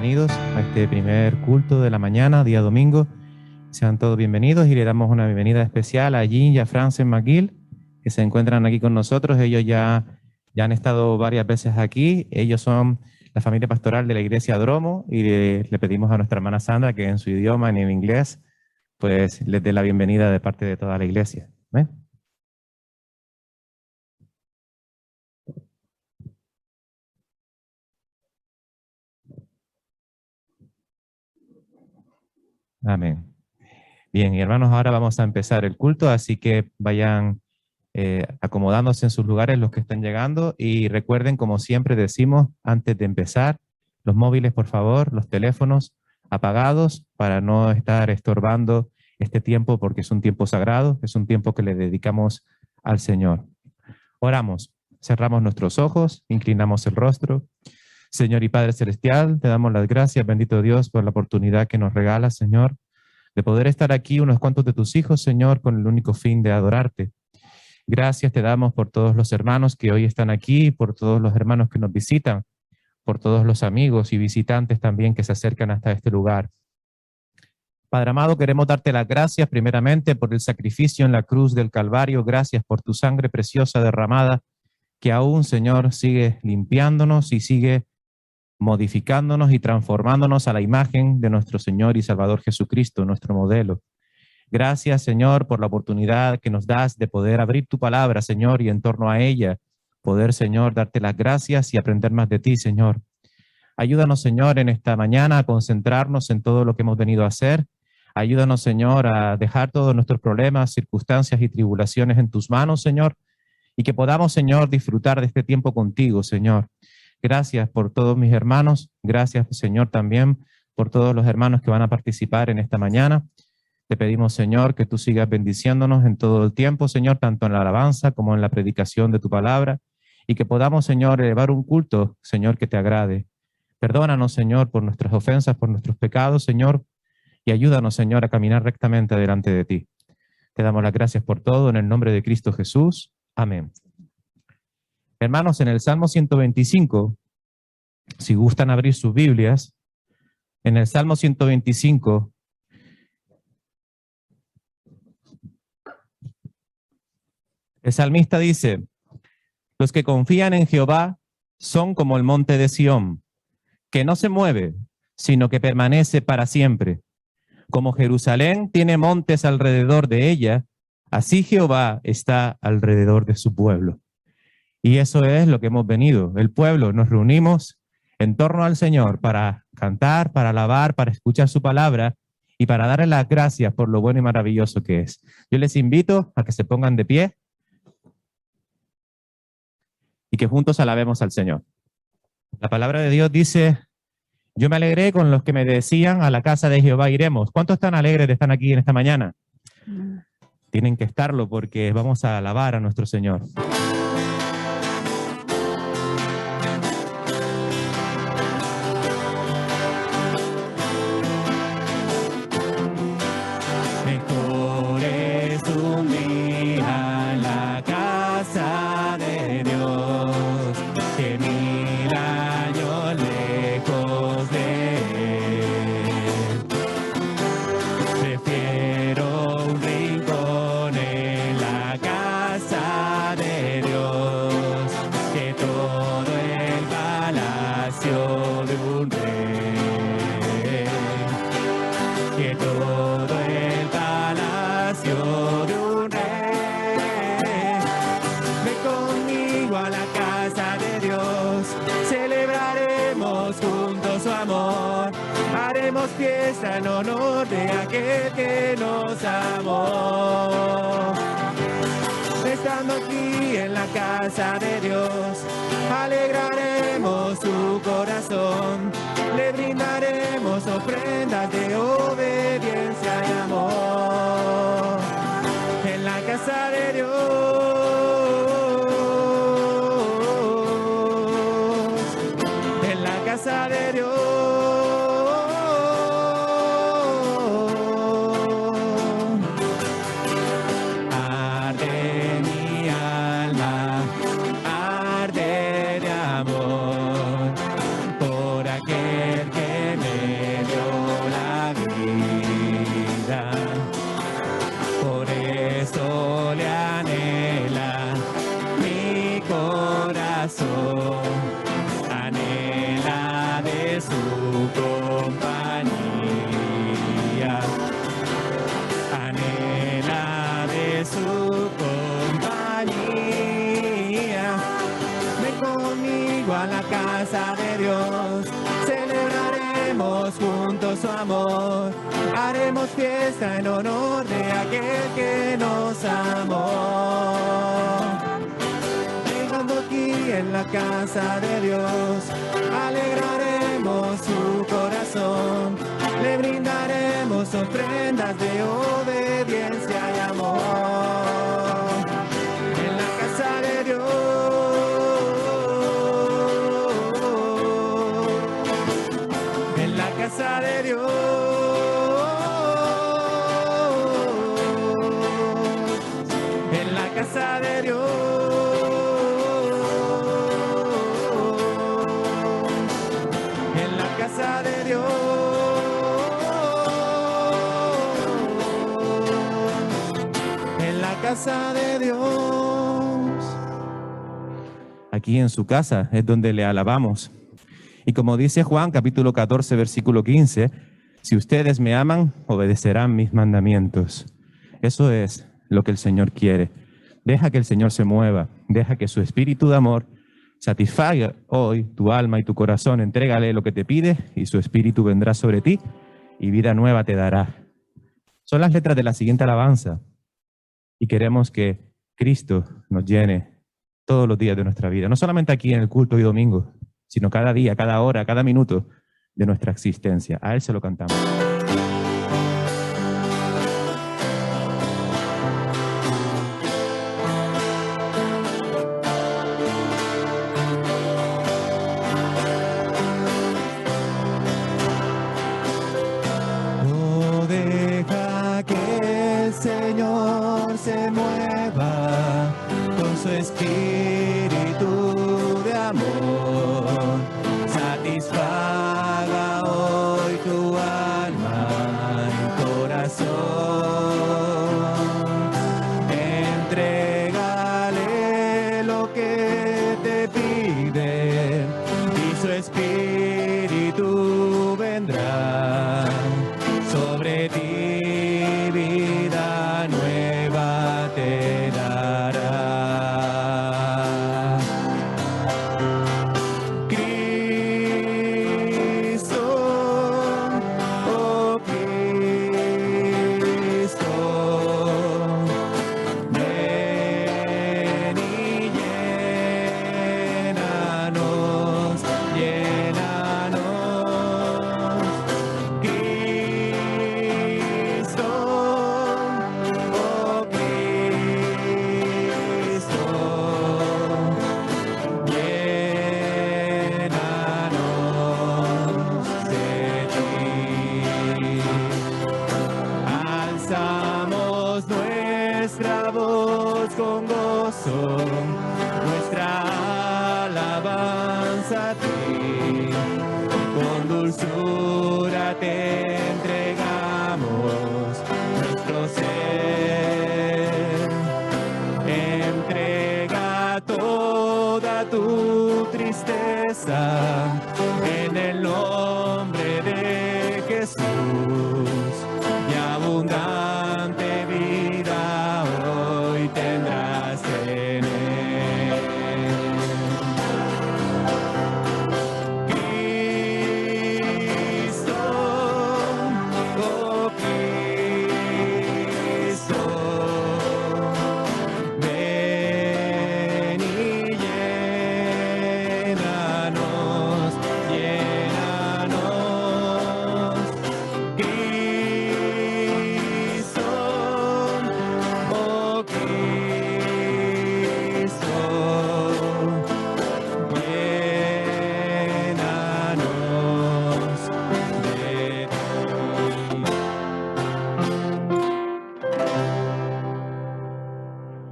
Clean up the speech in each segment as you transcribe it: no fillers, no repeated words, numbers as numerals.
bienvenidos a este primer culto de la mañana, día domingo. Sean todos bienvenidos y le damos una bienvenida especial a Jean y a Frances McGill, que se encuentran aquí con nosotros. Ellos ya han estado varias veces aquí. Ellos son la familia pastoral de la Iglesia Dromo y le pedimos a nuestra hermana Sandra que en su idioma, en inglés, pues les dé la bienvenida de parte de toda la iglesia. ¿Amén? Amén. Bien, y hermanos, ahora vamos a empezar el culto, así que vayan acomodándose en sus lugares los que están llegando y recuerden, como siempre decimos, antes de empezar, los móviles, por favor, los teléfonos apagados para no estar estorbando este tiempo porque es un tiempo sagrado, es un tiempo que le dedicamos al Señor. Oramos, cerramos nuestros ojos, inclinamos el rostro. Señor y Padre Celestial, te damos las gracias, bendito Dios, por la oportunidad que nos regalas, Señor, de poder estar aquí unos cuantos de tus hijos, Señor, con el único fin de adorarte. Gracias te damos por todos los hermanos que hoy están aquí, por todos los hermanos que nos visitan, por todos los amigos y visitantes también que se acercan hasta este lugar. Padre amado, queremos darte las gracias primeramente por el sacrificio en la cruz del Calvario. Gracias por tu sangre preciosa derramada, que aún, Señor, sigue limpiándonos y sigue modificándonos y transformándonos a la imagen de nuestro Señor y Salvador Jesucristo, nuestro modelo. Gracias, Señor, por la oportunidad que nos das de poder abrir tu palabra, Señor, y en torno a ella poder, Señor, darte las gracias y aprender más de ti, Señor. Ayúdanos, Señor, en esta mañana a concentrarnos en todo lo que hemos venido a hacer. Ayúdanos, Señor, a dejar todos nuestros problemas, circunstancias y tribulaciones en tus manos, Señor, y que podamos, Señor, disfrutar de este tiempo contigo, Señor. Gracias por todos mis hermanos. Gracias, Señor, también por todos los hermanos que van a participar en esta mañana. Te pedimos, Señor, que tú sigas bendiciéndonos en todo el tiempo, Señor, tanto en la alabanza como en la predicación de tu palabra, y que podamos, Señor, elevar un culto, Señor, que te agrade. Perdónanos, Señor, por nuestras ofensas, por nuestros pecados, Señor, y ayúdanos, Señor, a caminar rectamente delante de ti. Te damos las gracias por todo en el nombre de Cristo Jesús. Amén. Hermanos, en el Salmo 125, si gustan abrir sus Biblias, en el Salmo 125, el salmista dice: los que confían en Jehová son como el monte de Sión, que no se mueve, sino que permanece para siempre. Como Jerusalén tiene montes alrededor de ella, así Jehová está alrededor de su pueblo. Y eso es lo que hemos venido. El pueblo nos reunimos en torno al Señor para cantar, para alabar, para escuchar su palabra y para darle las gracias por lo bueno y maravilloso que es. Yo les invito a que se pongan de pie y que juntos alabemos al Señor. La palabra de Dios dice: yo me alegré con los que me decían, a la casa de Jehová iremos. ¿Cuántos están alegres de estar aquí en esta mañana? Tienen que estarlo porque vamos a alabar a nuestro Señor. Mejor es un día en la casa de Dios que 1000 años lejos de Él. Prefiero un rincón en la casa de Dios que todo el palacio de un rey, que todo el palacio de un rey. Ven conmigo a la casa de Dios, celebraremos juntos su amor, haremos fiesta en honor de aquel que nos amó. Estando aquí en la casa de Dios, alegraremos su corazón, le brindaremos ofrendas de obediencia y amor. En la casa de Dios, en la casa de Dios, arde mi alma, arde de amor por aquel que casa de Dios, celebraremos juntos su amor, haremos fiesta en honor de aquel que nos amó. Llegando aquí en la casa de Dios, alegraremos su corazón, le brindaremos ofrendas de obediencia y amor. En la casa de Dios, en la casa de Dios, en la casa de Dios, en la casa de Dios, en la casa de Dios. Aquí en su casa es donde le alabamos. Y como dice Juan capítulo 14, versículo 15, si ustedes me aman, obedecerán mis mandamientos. Eso es lo que el Señor quiere. Deja que el Señor se mueva, deja que su espíritu de amor satisfaga hoy tu alma y tu corazón. Entrégale lo que te pide y su espíritu vendrá sobre ti y vida nueva te dará. Son las letras de la siguiente alabanza y queremos que Cristo nos llene todos los días de nuestra vida, no solamente aquí en el culto y domingo, sino cada día, cada hora, cada minuto de nuestra existencia. A Él se lo cantamos. No deja que el Señor se mueva con su espíritu de amor. Satisfaga hoy tu alma y corazón. Entrégale lo que te pide y su espíritu vendrá sobre ti, vida nueva te dará. Nuestra alabanza a ti, con dulzura te entregamos nuestro ser. Entrega toda tu tristeza en el nombre de Jesús y abundante vida hoy tendrás en Él.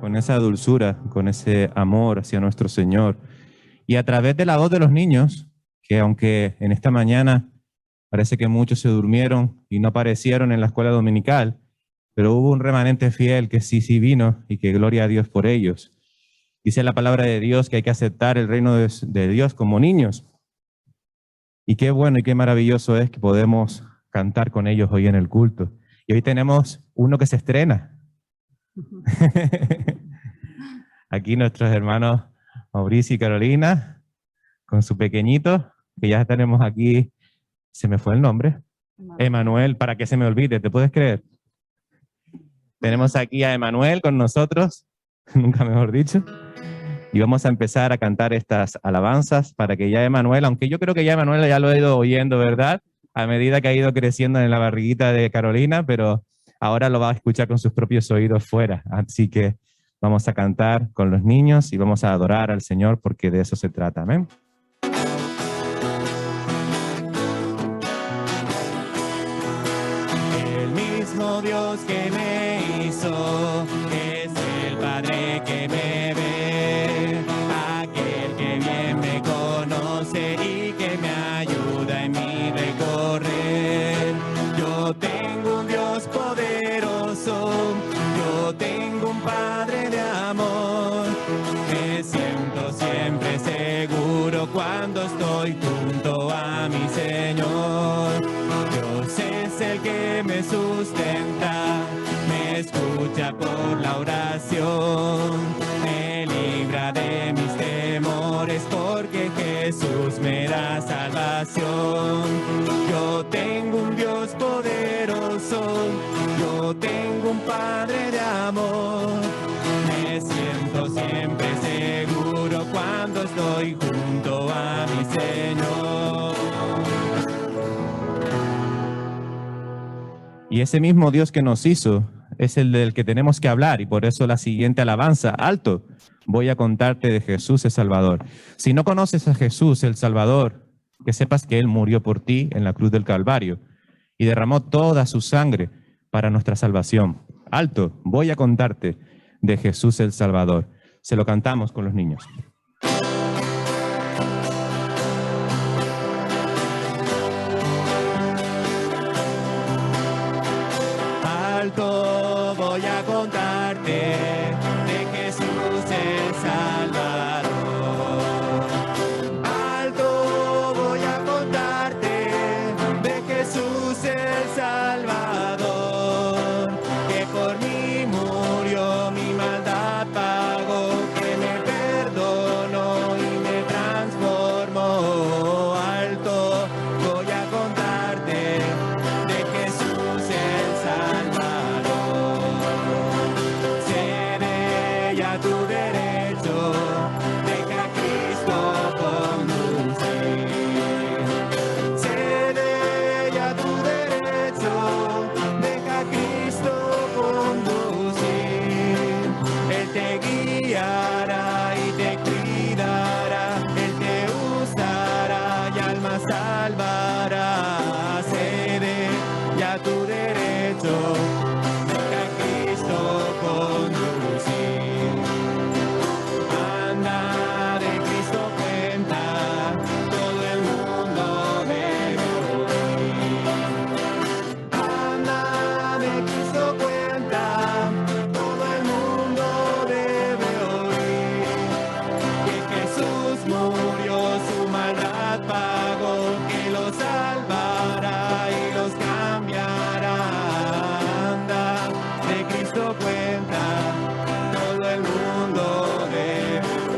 Con esa dulzura, con ese amor hacia nuestro Señor. Y a través de la voz de los niños, que aunque en esta mañana parece que muchos se durmieron y no aparecieron en la escuela dominical, pero hubo un remanente fiel que sí vino y que gloria a Dios por ellos. Dice la palabra de Dios que hay que aceptar el reino de Dios como niños. Y qué bueno y qué maravilloso es que podemos cantar con ellos hoy en el culto. Y hoy tenemos uno que se estrena. Aquí nuestros hermanos Mauricio y Carolina con su pequeñito, que ya tenemos aquí, se me fue el nombre, Emanuel, para que se me olvide, ¿te puedes creer? Tenemos aquí a Emanuel con nosotros, nunca mejor dicho, y vamos a empezar a cantar estas alabanzas para que ya Emanuel, aunque yo creo que ya Emanuel ya lo he ido oyendo, ¿verdad? A medida que ha ido creciendo en la barriguita de Carolina, pero ahora lo va a escuchar con sus propios oídos fuera. Así que vamos a cantar con los niños y vamos a adorar al Señor porque de eso se trata. Amén. El mismo Dios que me hizo es el Padre que me ve, aquel que bien me conoce y que me ayuda en mi recorrer. Yo tengo un Dios poderoso, yo tengo un Padre de amor, me siento siempre seguro cuando estoy junto a mi Señor. Dios es el que me sustenta, me escucha por la oración, me libra de mis temores porque Jesús me da salvación. Yo tengo un Dios poderoso, yo tengo un Padre de amor, me siento siempre seguro cuando estoy junto a mi Señor. Y ese mismo Dios que nos hizo es el del que tenemos que hablar, y por eso la siguiente alabanza, alto, voy a contarte de Jesús el Salvador. Si no conoces a Jesús el Salvador, que sepas que Él murió por ti en la cruz del Calvario y derramó toda su sangre para nuestra salvación. Alto, voy a contarte de Jesús el Salvador. Se lo cantamos con los niños. Alto, voy a contarte de Jesús el Salvador. Alto, voy a contarte de Jesús el Salvador, que por mí murió, mi maldad pagó, que me perdonó y me transformó. Alto, voy a contarte de Jesús el Salvador. Cede ya tu derecho, deja a Cristo conducir. Cede ya tu derecho, deja a Cristo conducir. Él te guiará y te cuidará, Él te usará y alma salvará. Cede ya tu derecho, deja a Cristo conducir. Anda de Cristo cuenta, todo el mundo debe oír. Anda de Cristo cuenta, todo el mundo debe oír. Que Jesús murió, su maldad pagó, que los salvará y los cambiará. Anda de Cristo cuenta, todo el mundo debe oír.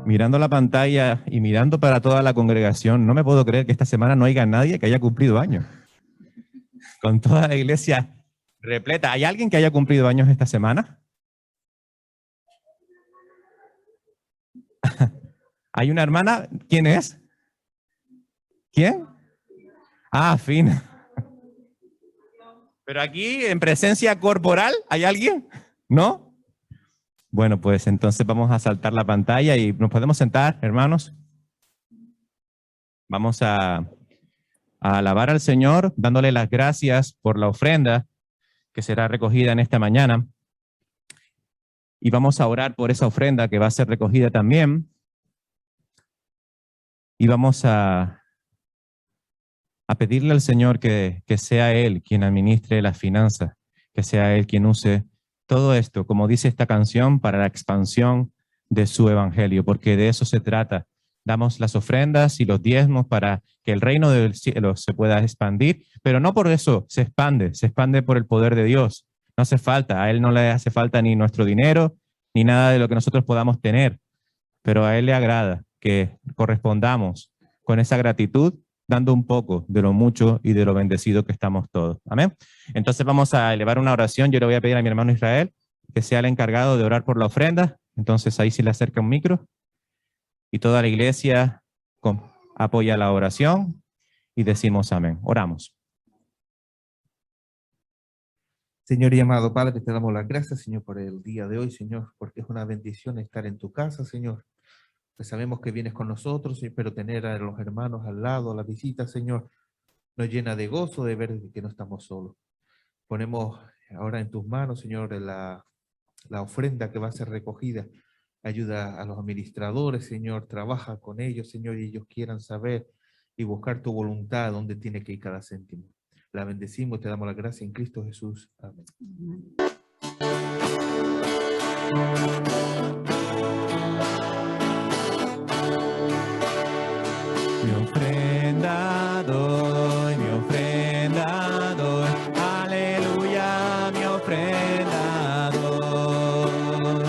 Mirando la pantalla y mirando para toda la congregación, no me puedo creer que esta semana no haya nadie que haya cumplido años. Con toda la iglesia repleta. ¿Hay alguien que haya cumplido años esta semana? ¿Hay una hermana? ¿Quién es? ¿Quién? Ah, Fina. Pero aquí, en presencia corporal, ¿hay alguien? ¿No? Bueno, pues entonces vamos a saltar la pantalla y nos podemos sentar, hermanos. Vamos a alabar al Señor, dándole las gracias por la ofrenda que será recogida en esta mañana. Y vamos a orar por esa ofrenda que va a ser recogida también. Y vamos a pedirle al Señor que sea Él quien administre las finanzas, que sea Él quien use todo esto, como dice esta canción, para la expansión de su evangelio, porque de eso se trata. Damos las ofrendas y los diezmos para que el reino del cielo se pueda expandir, pero no por eso se expande por el poder de Dios, No hace falta, a Él no le hace falta ni nuestro dinero, ni nada de lo que nosotros podamos tener, pero a Él le agrada que correspondamos con esa gratitud, dando un poco de lo mucho y de lo bendecido que estamos todos. Amén. Entonces vamos a elevar una oración. Yo le voy a pedir a mi hermano Israel que sea el encargado de orar por la ofrenda. Entonces ahí sí le acerca un micro y toda la iglesia apoya la oración y decimos amén. Oramos. Señor y amado Padre, te damos las gracias, Señor, por el día de hoy, Señor, porque es una bendición estar en tu casa, Señor. Pues sabemos que vienes con nosotros, pero tener a los hermanos al lado, a la visita, Señor, nos llena de gozo de ver que no estamos solos. Ponemos ahora en tus manos, Señor, la ofrenda que va a ser recogida. Ayuda a los administradores, Señor, trabaja con ellos, Señor, y ellos quieran saber y buscar tu voluntad, dónde tiene que ir cada céntimo. La bendecimos y te damos la gracia en Cristo Jesús. Amén. Mi ofrenda doy, aleluya, mi ofrenda doy.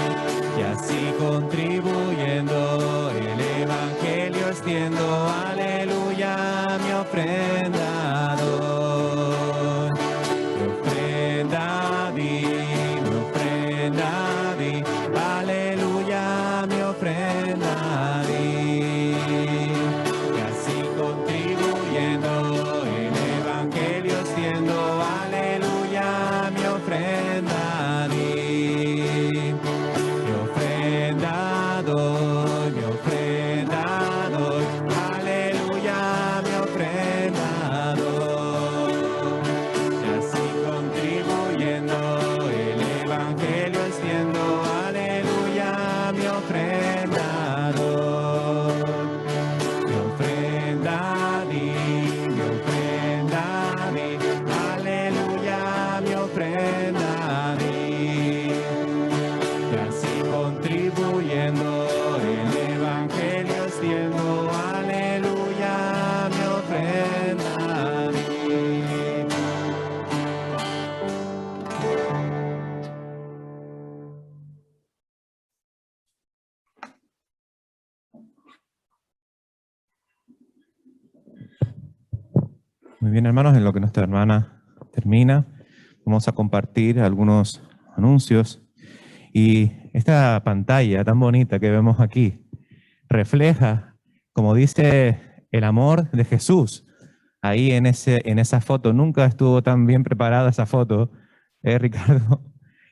Y así contribuyendo el evangelio extiendo, aleluya, mi ofrenda doy. Mi ofrenda di, aleluya, mi ofrenda di. Muy bien, hermanos, en lo que nuestra hermana termina, vamos a compartir algunos anuncios. Y esta pantalla tan bonita que vemos aquí refleja, como dice, el amor de Jesús. Ahí en esa foto, nunca estuvo tan bien preparada esa foto, Ricardo.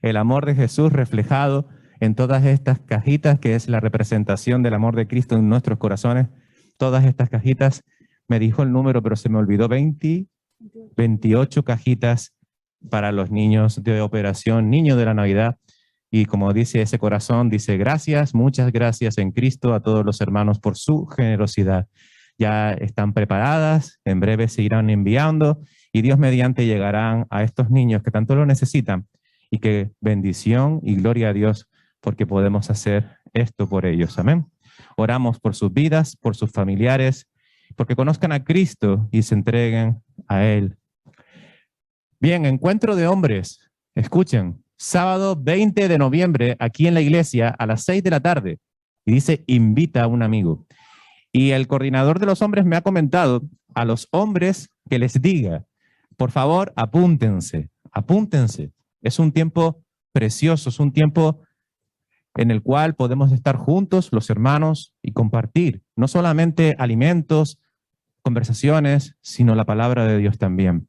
El amor de Jesús reflejado en todas estas cajitas, que es la representación del amor de Cristo en nuestros corazones. Todas estas cajitas, me dijo el número, pero se me olvidó, 28 cajitas para los niños de Operación Niño de la Navidad. Y como dice ese corazón, dice gracias, muchas gracias en Cristo a todos los hermanos por su generosidad. Ya están preparadas, en breve se irán enviando y Dios mediante llegarán a estos niños que tanto lo necesitan, y que bendición y gloria a Dios porque podemos hacer esto por ellos. Amén. Oramos por sus vidas, por sus familiares, porque conozcan a Cristo y se entreguen a Él. Bien, encuentro de hombres. Escuchen, sábado 20 de noviembre aquí en la iglesia a las 6 de la tarde. Y dice, invita a un amigo. Y el coordinador de los hombres me ha comentado a los hombres que les diga, por favor, apúntense, apúntense. Es un tiempo precioso, es un tiempo en el cual podemos estar juntos los hermanos y compartir, no solamente alimentos, conversaciones, sino la palabra de Dios también.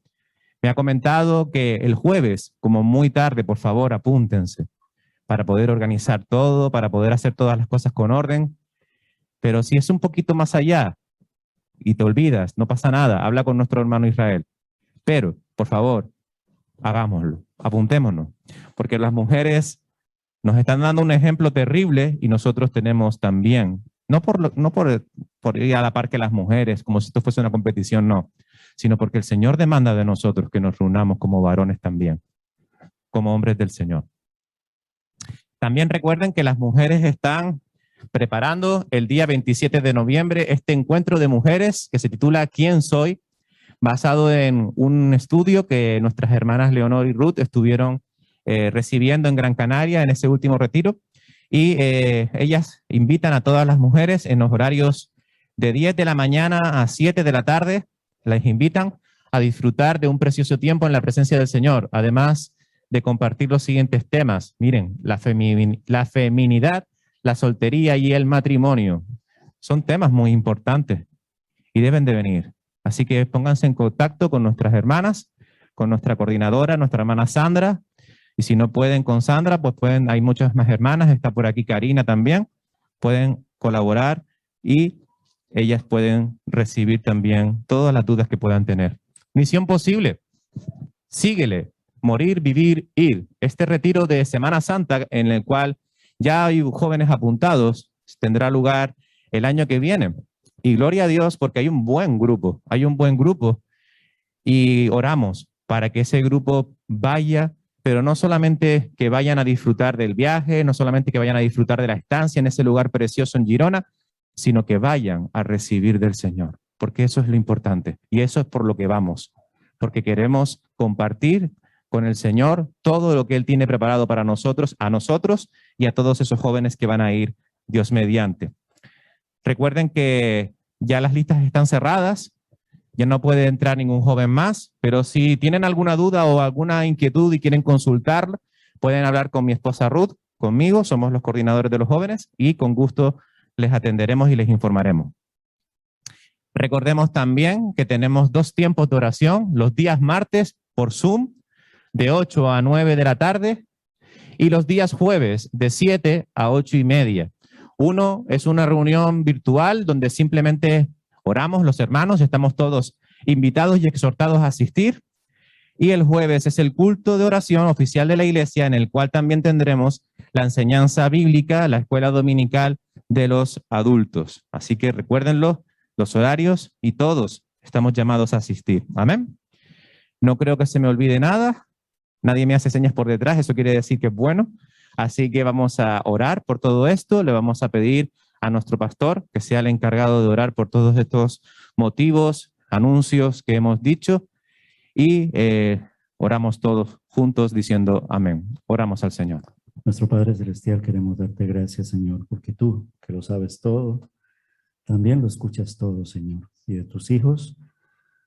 Me ha comentado que el jueves, como muy tarde, por favor, apúntense para poder organizar todo, para poder hacer todas las cosas con orden. Pero si es un poquito más allá y te olvidas, no pasa nada, habla con nuestro hermano Israel. Pero, por favor, hagámoslo, apuntémonos, porque las mujeres nos están dando un ejemplo terrible y nosotros tenemos también, no por ir a la par que las mujeres, como si esto fuese una competición, no, sino porque el Señor demanda de nosotros que nos reunamos como varones también, como hombres del Señor. También recuerden que las mujeres están preparando el día 27 de noviembre este encuentro de mujeres que se titula ¿Quién soy?, basado en un estudio que nuestras hermanas Leonor y Ruth estuvieron recibiendo en Gran Canaria en ese último retiro. Y ellas invitan a todas las mujeres en los horarios de 10 de la mañana a 7 de la tarde, las invitan a disfrutar de un precioso tiempo en la presencia del Señor, además de compartir los siguientes temas. Miren, la feminidad, la soltería y el matrimonio. Son temas muy importantes y deben de venir. Así que pónganse en contacto con nuestras hermanas, con nuestra coordinadora, nuestra hermana Sandra, y si no pueden con Sandra, pues pueden, hay muchas más hermanas, está por aquí Karina también, pueden colaborar y ellas pueden recibir también todas las dudas que puedan tener. Misión posible, síguele, morir, vivir, ir. Este retiro de Semana Santa en el cual ya hay jóvenes apuntados, tendrá lugar el año que viene. Y gloria a Dios porque hay un buen grupo y oramos para que ese grupo vaya, pero no solamente que vayan a disfrutar del viaje, no solamente que vayan a disfrutar de la estancia en ese lugar precioso en Girona, sino que vayan a recibir del Señor, porque eso es lo importante y eso es por lo que vamos, porque queremos compartir con el Señor todo lo que Él tiene preparado para nosotros, a nosotros y a todos esos jóvenes que van a ir, Dios mediante. Recuerden que ya las listas están cerradas, ya no puede entrar ningún joven más, pero si tienen alguna duda o alguna inquietud y quieren consultarla, pueden hablar con mi esposa Ruth, conmigo, somos los coordinadores de los jóvenes y con gusto les atenderemos y les informaremos. Recordemos también que tenemos 2 tiempos de oración, los días martes por Zoom, de 8 a 9 de la tarde, y los días jueves, de 7 a 8:30. Uno es una reunión virtual donde simplemente oramos los hermanos, estamos todos invitados y exhortados a asistir. Y el jueves es el culto de oración oficial de la iglesia, en el cual también tendremos la enseñanza bíblica, la escuela dominical de los adultos. Así que recuérdenlo, los horarios y todos estamos llamados a asistir. Amén. No creo que se me olvide nada. Nadie me hace señas por detrás, eso quiere decir que es bueno. Así que vamos a orar por todo esto. Le vamos a pedir a nuestro pastor que sea el encargado de orar por todos estos motivos, anuncios que hemos dicho. Y oramos todos juntos diciendo amén. Oramos al Señor. Nuestro Padre Celestial, queremos darte gracias, Señor, porque tú, que lo sabes todo, también lo escuchas todo, Señor. Y de tus hijos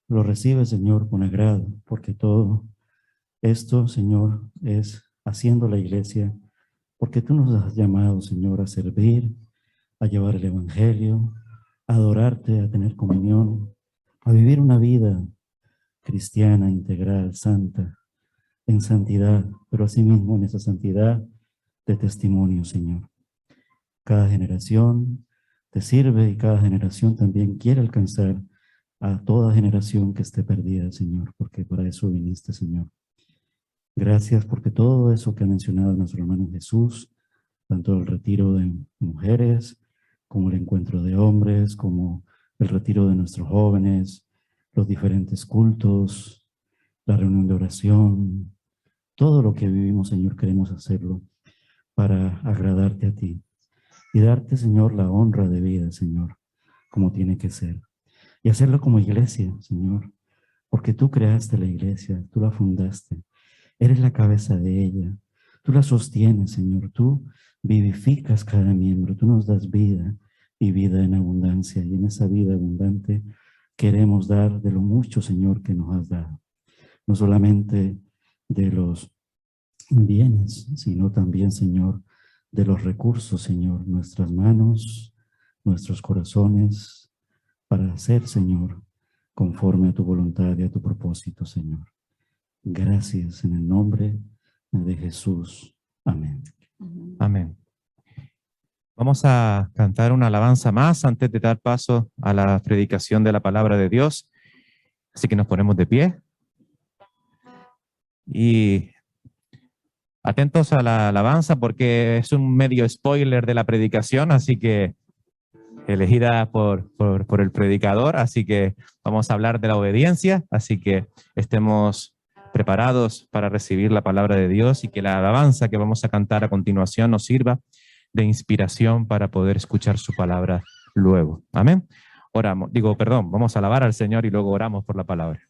lo recibes, Señor, con agrado, porque todo esto, Señor, es haciendo la iglesia, porque tú nos has llamado, Señor, a servir, a llevar el Evangelio, a adorarte, a tener comunión, a vivir una vida cristiana, integral, santa, en santidad, pero asimismo en esa santidad de testimonio, Señor. Cada generación te sirve y cada generación también quiere alcanzar a toda generación que esté perdida, Señor, porque para eso viniste, Señor. Gracias porque todo eso que ha mencionado nuestro hermano Jesús, tanto el retiro de mujeres, como el encuentro de hombres, como el retiro de nuestros jóvenes, los diferentes cultos, la reunión de oración, todo lo que vivimos, Señor, queremos hacerlo para agradarte a ti y darte, Señor, la honra de vida, Señor, como tiene que ser. Y hacerlo como iglesia, Señor, porque tú creaste la iglesia, tú la fundaste, eres la cabeza de ella, tú la sostienes, Señor, tú vivificas cada miembro, tú nos das vida y vida en abundancia, y en esa vida abundante queremos dar de lo mucho, Señor, que nos has dado, no solamente de los bienes, sino también, Señor, de los recursos, Señor, nuestras manos, nuestros corazones, para hacer, Señor, conforme a tu voluntad y a tu propósito, Señor. Gracias en el nombre de Jesús. Amén. Amén. Vamos a cantar una alabanza más antes de dar paso a la predicación de la palabra de Dios. Así que nos ponemos de pie. Y atentos a la alabanza porque es un medio spoiler de la predicación, así que elegida por el predicador, así que vamos a hablar de la obediencia, así que estemos preparados para recibir la palabra de Dios y que la alabanza que vamos a cantar a continuación nos sirva de inspiración para poder escuchar su palabra luego. Amén. Vamos a alabar al Señor y luego oramos por la palabra.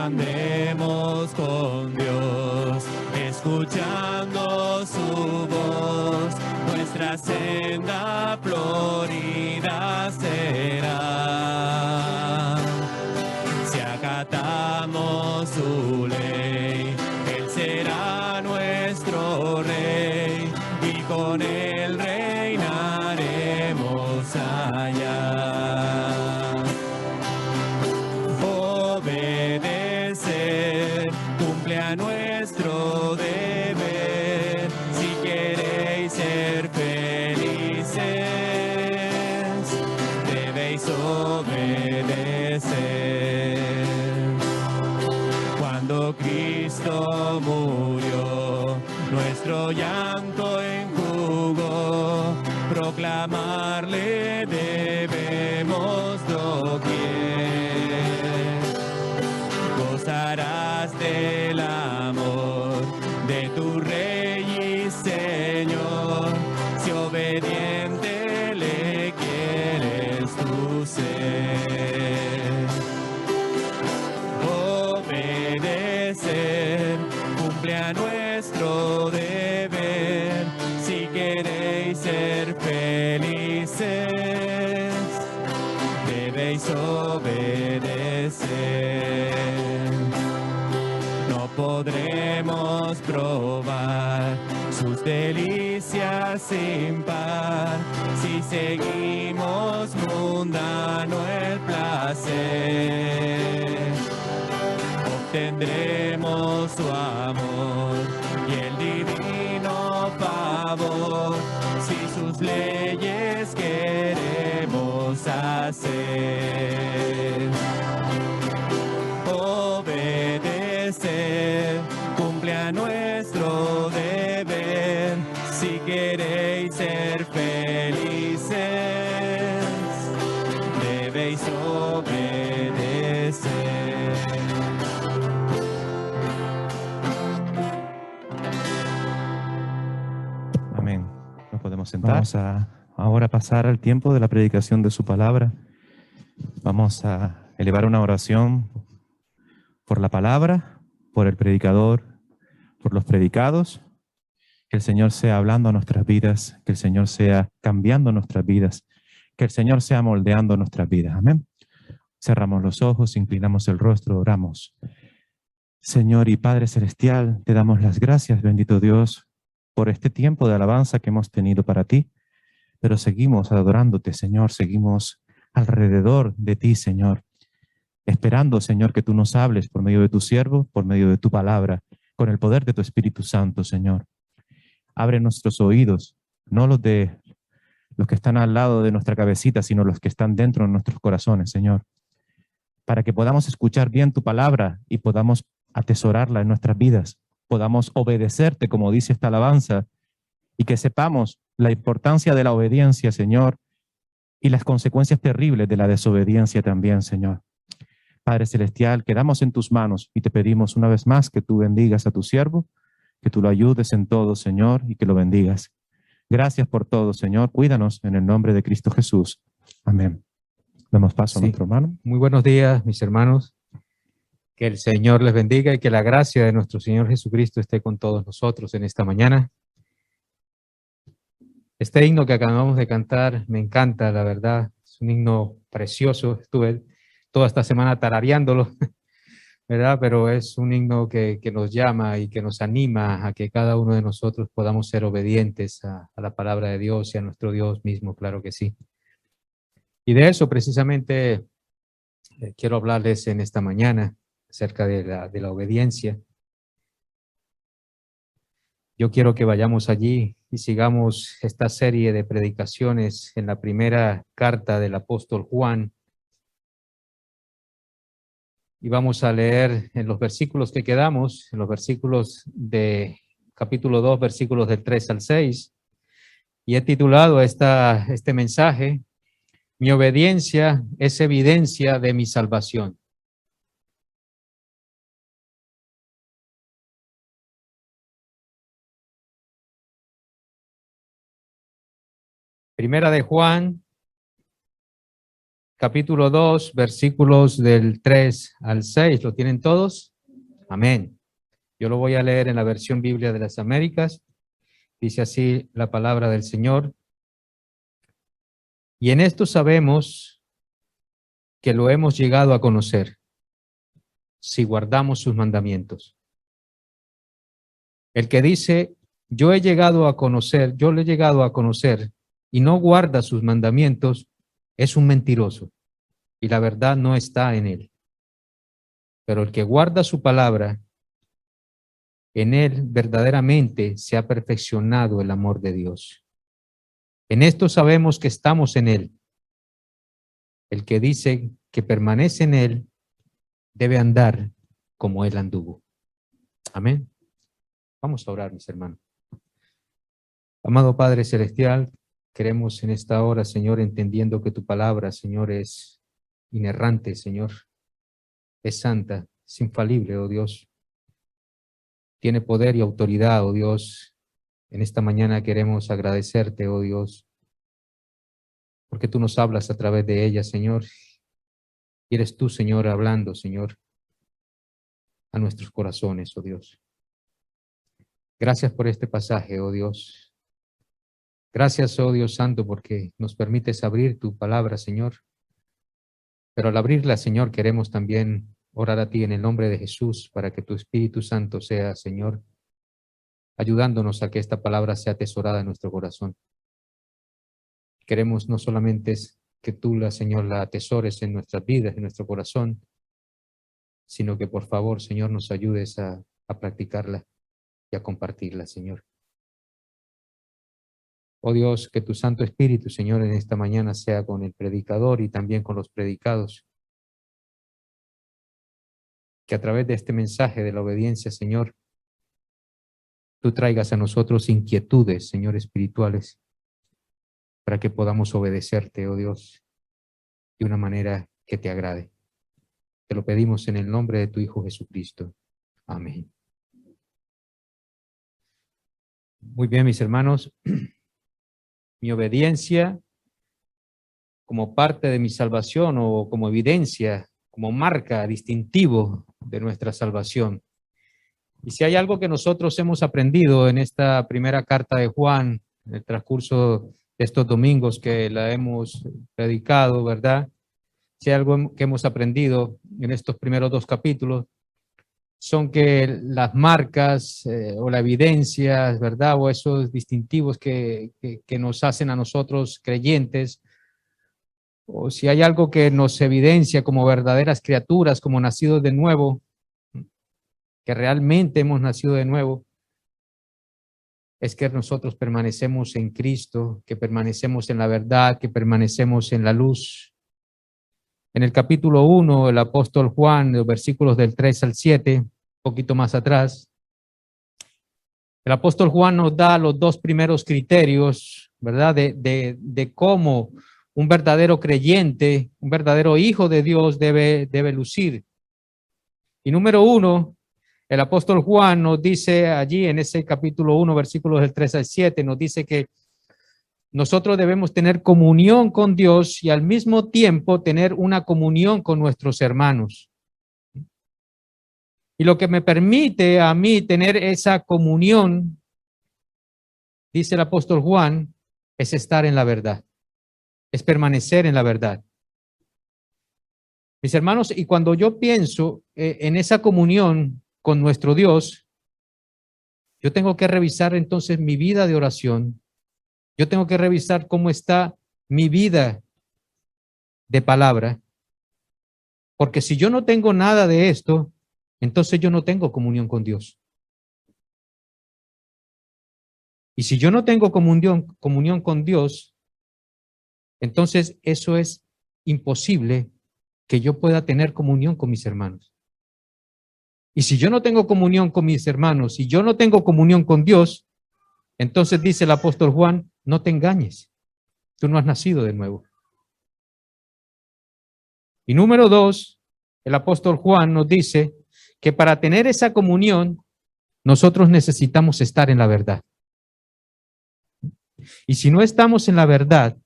andemos con Dios, escuchando su voz, nuestra senda florida será. Si acatamos su ley, Él será nuestro Rey, y con Él reinaremos allá. Obedecer cumple a nuestro deber, si queréis ser felices, debéis obedecer. Cuando Cristo murió, nuestro llanto enjugó, proclamarle debemos doquier. Gozarás del amor de tu Rey y Señor, si obediente le quieres tú ser. Obedecer cumple a nuestro deber, si queréis ser felices, debéis obedecer. No podremos probar sus delicias sin par, si seguimos mundano el placer. Obtendremos su amor y el divino favor, si sus leyes queremos hacer. Obedecer cumple a nuestro deber, si queréis ser felices, debéis obedecer. Amén. Nos podemos sentar. Vamos a ahora pasar al tiempo de la predicación de su palabra. Vamos a elevar una oración por la palabra, por el predicador, por los predicados. Que el Señor sea hablando a nuestras vidas, que el Señor sea cambiando nuestras vidas, que el Señor sea moldeando nuestras vidas. Amén. Cerramos los ojos, inclinamos el rostro, oramos. Señor y Padre Celestial, te damos las gracias, bendito Dios, por este tiempo de alabanza que hemos tenido para ti, pero seguimos adorándote, Señor, seguimos alrededor de ti, Señor, esperando, Señor, que tú nos hables por medio de tu siervo, por medio de tu palabra, con el poder de tu Espíritu Santo, Señor. Abre nuestros oídos, no los de los que están al lado de nuestra cabecita, sino los que están dentro de nuestros corazones, Señor, para que podamos escuchar bien tu palabra y podamos atesorarla en nuestras vidas, podamos obedecerte, como dice esta alabanza, y que sepamos la importancia de la obediencia, Señor, y las consecuencias terribles de la desobediencia también, Señor. Padre Celestial, quedamos en tus manos y te pedimos una vez más que tú bendigas a tu siervo, que tú lo ayudes en todo, Señor, y que lo bendigas. Gracias por todo, Señor. Cuídanos en el nombre de Cristo Jesús. Amén. Damos paso a nuestro hermano. Muy buenos días, mis hermanos. Que el Señor les bendiga y que la gracia de nuestro Señor Jesucristo esté con todos nosotros en esta mañana. Este himno que acabamos de cantar me encanta, la verdad. Es un himno precioso. Estuve toda esta semana tarareándolo, ¿verdad? Pero es un himno que nos llama y que nos anima a que cada uno de nosotros podamos ser obedientes a la palabra de Dios y a nuestro Dios mismo, claro que sí. Y de eso precisamente quiero hablarles en esta mañana, acerca de la obediencia. Yo quiero que vayamos allí y sigamos esta serie de predicaciones en la primera carta del apóstol Juan. Y vamos a leer en los versículos que quedamos, en los versículos de capítulo 2, versículos del 3 al 6. Y he titulado este mensaje, Mi obediencia es evidencia de mi salvación. Primera de Juan, capítulo 2, versículos del 3 al 6. ¿Lo tienen todos? Amén. Yo lo voy a leer en la versión Biblia de las Américas. Dice así la palabra del Señor. Y en esto sabemos que lo hemos llegado a conocer, si guardamos sus mandamientos. El que dice, yo le he llegado a conocer, y no guarda sus mandamientos, es un mentiroso, y la verdad no está en él. Pero el que guarda su palabra, en él verdaderamente se ha perfeccionado el amor de Dios. En esto sabemos que estamos en él. El que dice que permanece en él, debe andar como él anduvo. Amén. Vamos a orar, mis hermanos. Amado Padre Celestial, queremos en esta hora, Señor, entendiendo que tu palabra, Señor, es inerrante, Señor, es santa, es infalible, oh Dios. Tiene poder y autoridad, oh Dios. En esta mañana queremos agradecerte, oh Dios, porque tú nos hablas a través de ella, Señor. Y eres tú, Señor, hablando, Señor, a nuestros corazones, oh Dios. Gracias por este pasaje, oh Dios. Gracias, oh Dios Santo, porque nos permites abrir tu palabra, Señor. Pero al abrirla, Señor, queremos también orar a ti en el nombre de Jesús para que tu Espíritu Santo sea, Señor, ayudándonos a que esta palabra sea atesorada en nuestro corazón. Queremos no solamente que tú, Señor, la atesores en nuestras vidas, en nuestro corazón, sino que por favor, Señor, nos ayudes a practicarla y a compartirla, Señor. Oh Dios, que tu Santo Espíritu, Señor, en esta mañana sea con el predicador y también con los predicados. Que a través de este mensaje de la obediencia, Señor, tú traigas a nosotros inquietudes, Señor, espirituales, para que podamos obedecerte, oh Dios, de una manera que te agrade. Te lo pedimos en el nombre de tu Hijo Jesucristo. Amén. Muy bien, mis hermanos. Mi obediencia como parte de mi salvación o como evidencia, como marca, distintivo de nuestra salvación. Y si hay algo que nosotros hemos aprendido en esta primera carta de Juan, en el transcurso de estos domingos que la hemos predicado, ¿verdad? Si hay algo que hemos aprendido en estos primeros 2 capítulos, son que las marcas o la evidencia, ¿verdad? O esos distintivos que nos hacen a nosotros creyentes, o si hay algo que nos evidencia como verdaderas criaturas, como nacidos de nuevo, que realmente hemos nacido de nuevo, es que nosotros permanecemos en Cristo, que permanecemos en la verdad, que permanecemos en la luz. En el capítulo 1, el apóstol Juan, los versículos del 3 al 7, un poquito más atrás, el apóstol Juan nos da los 2 primeros criterios, ¿verdad? De cómo un verdadero creyente, un verdadero hijo de Dios debe lucir. Y número 1, el apóstol Juan nos dice allí en ese capítulo 1, versículos del 3 al 7, nos dice que nosotros debemos tener comunión con Dios y al mismo tiempo tener una comunión con nuestros hermanos. Y lo que me permite a mí tener esa comunión, dice el apóstol Juan, es estar en la verdad, es permanecer en la verdad. Mis hermanos, y cuando yo pienso en esa comunión con nuestro Dios, yo tengo que revisar entonces mi vida de oración. Yo tengo que revisar cómo está mi vida de palabra, porque si yo no tengo nada de esto, entonces yo no tengo comunión con Dios. Y si yo no tengo comunión con Dios, entonces eso es imposible que yo pueda tener comunión con mis hermanos. Y si yo no tengo comunión con mis hermanos, si yo no tengo comunión con Dios, entonces dice el apóstol Juan, no te engañes, tú no has nacido de nuevo. Y número 2, el apóstol Juan nos dice que para tener esa comunión, nosotros necesitamos estar en la verdad. Y si no estamos en la verdad,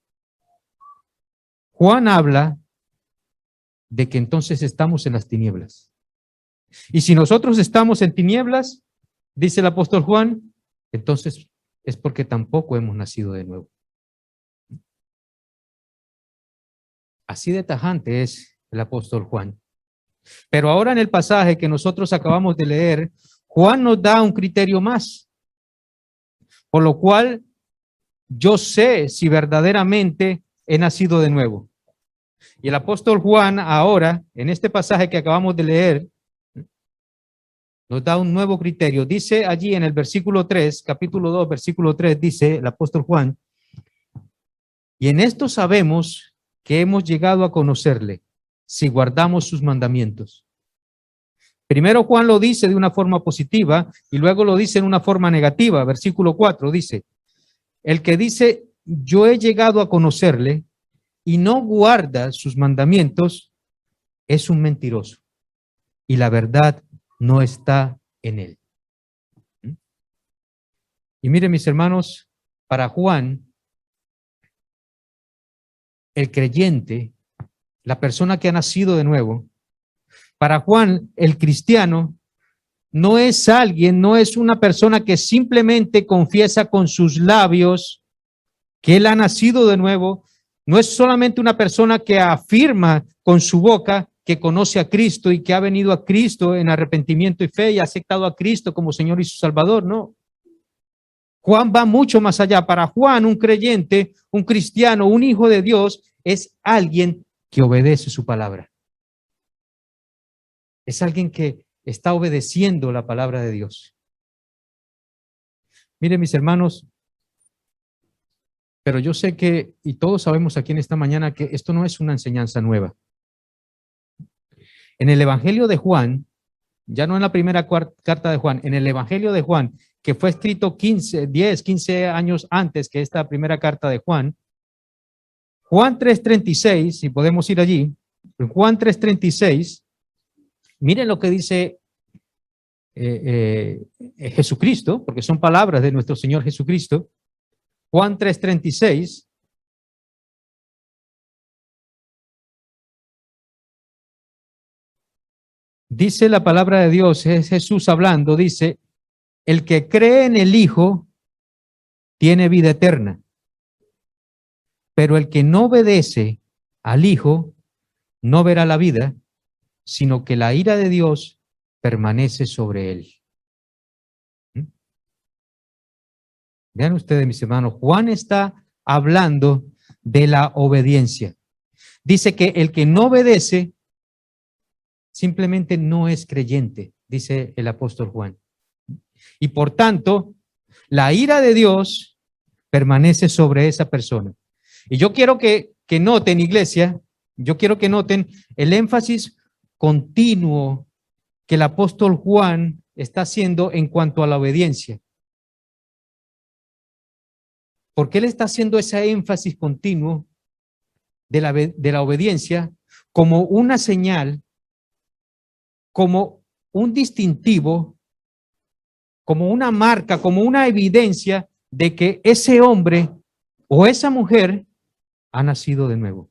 Juan habla de que entonces estamos en las tinieblas. Y si nosotros estamos en tinieblas, dice el apóstol Juan, entonces es porque tampoco hemos nacido de nuevo. Así de tajante es el apóstol Juan. Pero ahora en el pasaje que nosotros acabamos de leer, Juan nos da un criterio más, por lo cual yo sé si verdaderamente he nacido de nuevo. Y el apóstol Juan ahora, en este pasaje que acabamos de leer, nos da un nuevo criterio. Dice allí en el versículo 3, capítulo 2, versículo 3, dice el apóstol Juan, y en esto sabemos que hemos llegado a conocerle, si guardamos sus mandamientos. Primero Juan lo dice de una forma positiva y luego lo dice en una forma negativa. Versículo 4 dice, el que dice, yo he llegado a conocerle y no guarda sus mandamientos, es un mentiroso y la verdad no está en él. Y miren, mis hermanos, para Juan, el creyente, la persona que ha nacido de nuevo, para Juan, el cristiano, no es alguien, no es una persona que simplemente confiesa con sus labios que él ha nacido de nuevo, no es solamente una persona que afirma con su boca que conoce a Cristo y que ha venido a Cristo en arrepentimiento y fe y ha aceptado a Cristo como Señor y su Salvador, no. Juan va mucho más allá. Para Juan, un creyente, un cristiano, un hijo de Dios, es alguien que obedece su palabra. Es alguien que está obedeciendo la palabra de Dios. Miren, mis hermanos, pero yo sé que, y todos sabemos aquí en esta mañana, que esto no es una enseñanza nueva. En el Evangelio de Juan, ya no en la primera carta de Juan, en el Evangelio de Juan, que fue escrito 15 años antes que esta primera carta de Juan, Juan 3:36, si podemos ir allí, en Juan 3:36, miren lo que dice Jesucristo, porque son palabras de nuestro Señor Jesucristo. Juan 3:36. Dice la palabra de Dios, es Jesús hablando, dice, el que cree en el Hijo tiene vida eterna, pero el que no obedece al Hijo no verá la vida, sino que la ira de Dios permanece sobre él. Vean ustedes, mis hermanos, Juan está hablando de la obediencia. Dice que el que no obedece simplemente no es creyente, dice el apóstol Juan. Y por tanto, la ira de Dios permanece sobre esa persona. Y yo quiero que noten, iglesia, yo quiero que noten el énfasis continuo que el apóstol Juan está haciendo en cuanto a la obediencia. Porque él está haciendo ese énfasis continuo de la obediencia como una señal, como un distintivo, como una marca, como una evidencia de que ese hombre o esa mujer ha nacido de nuevo,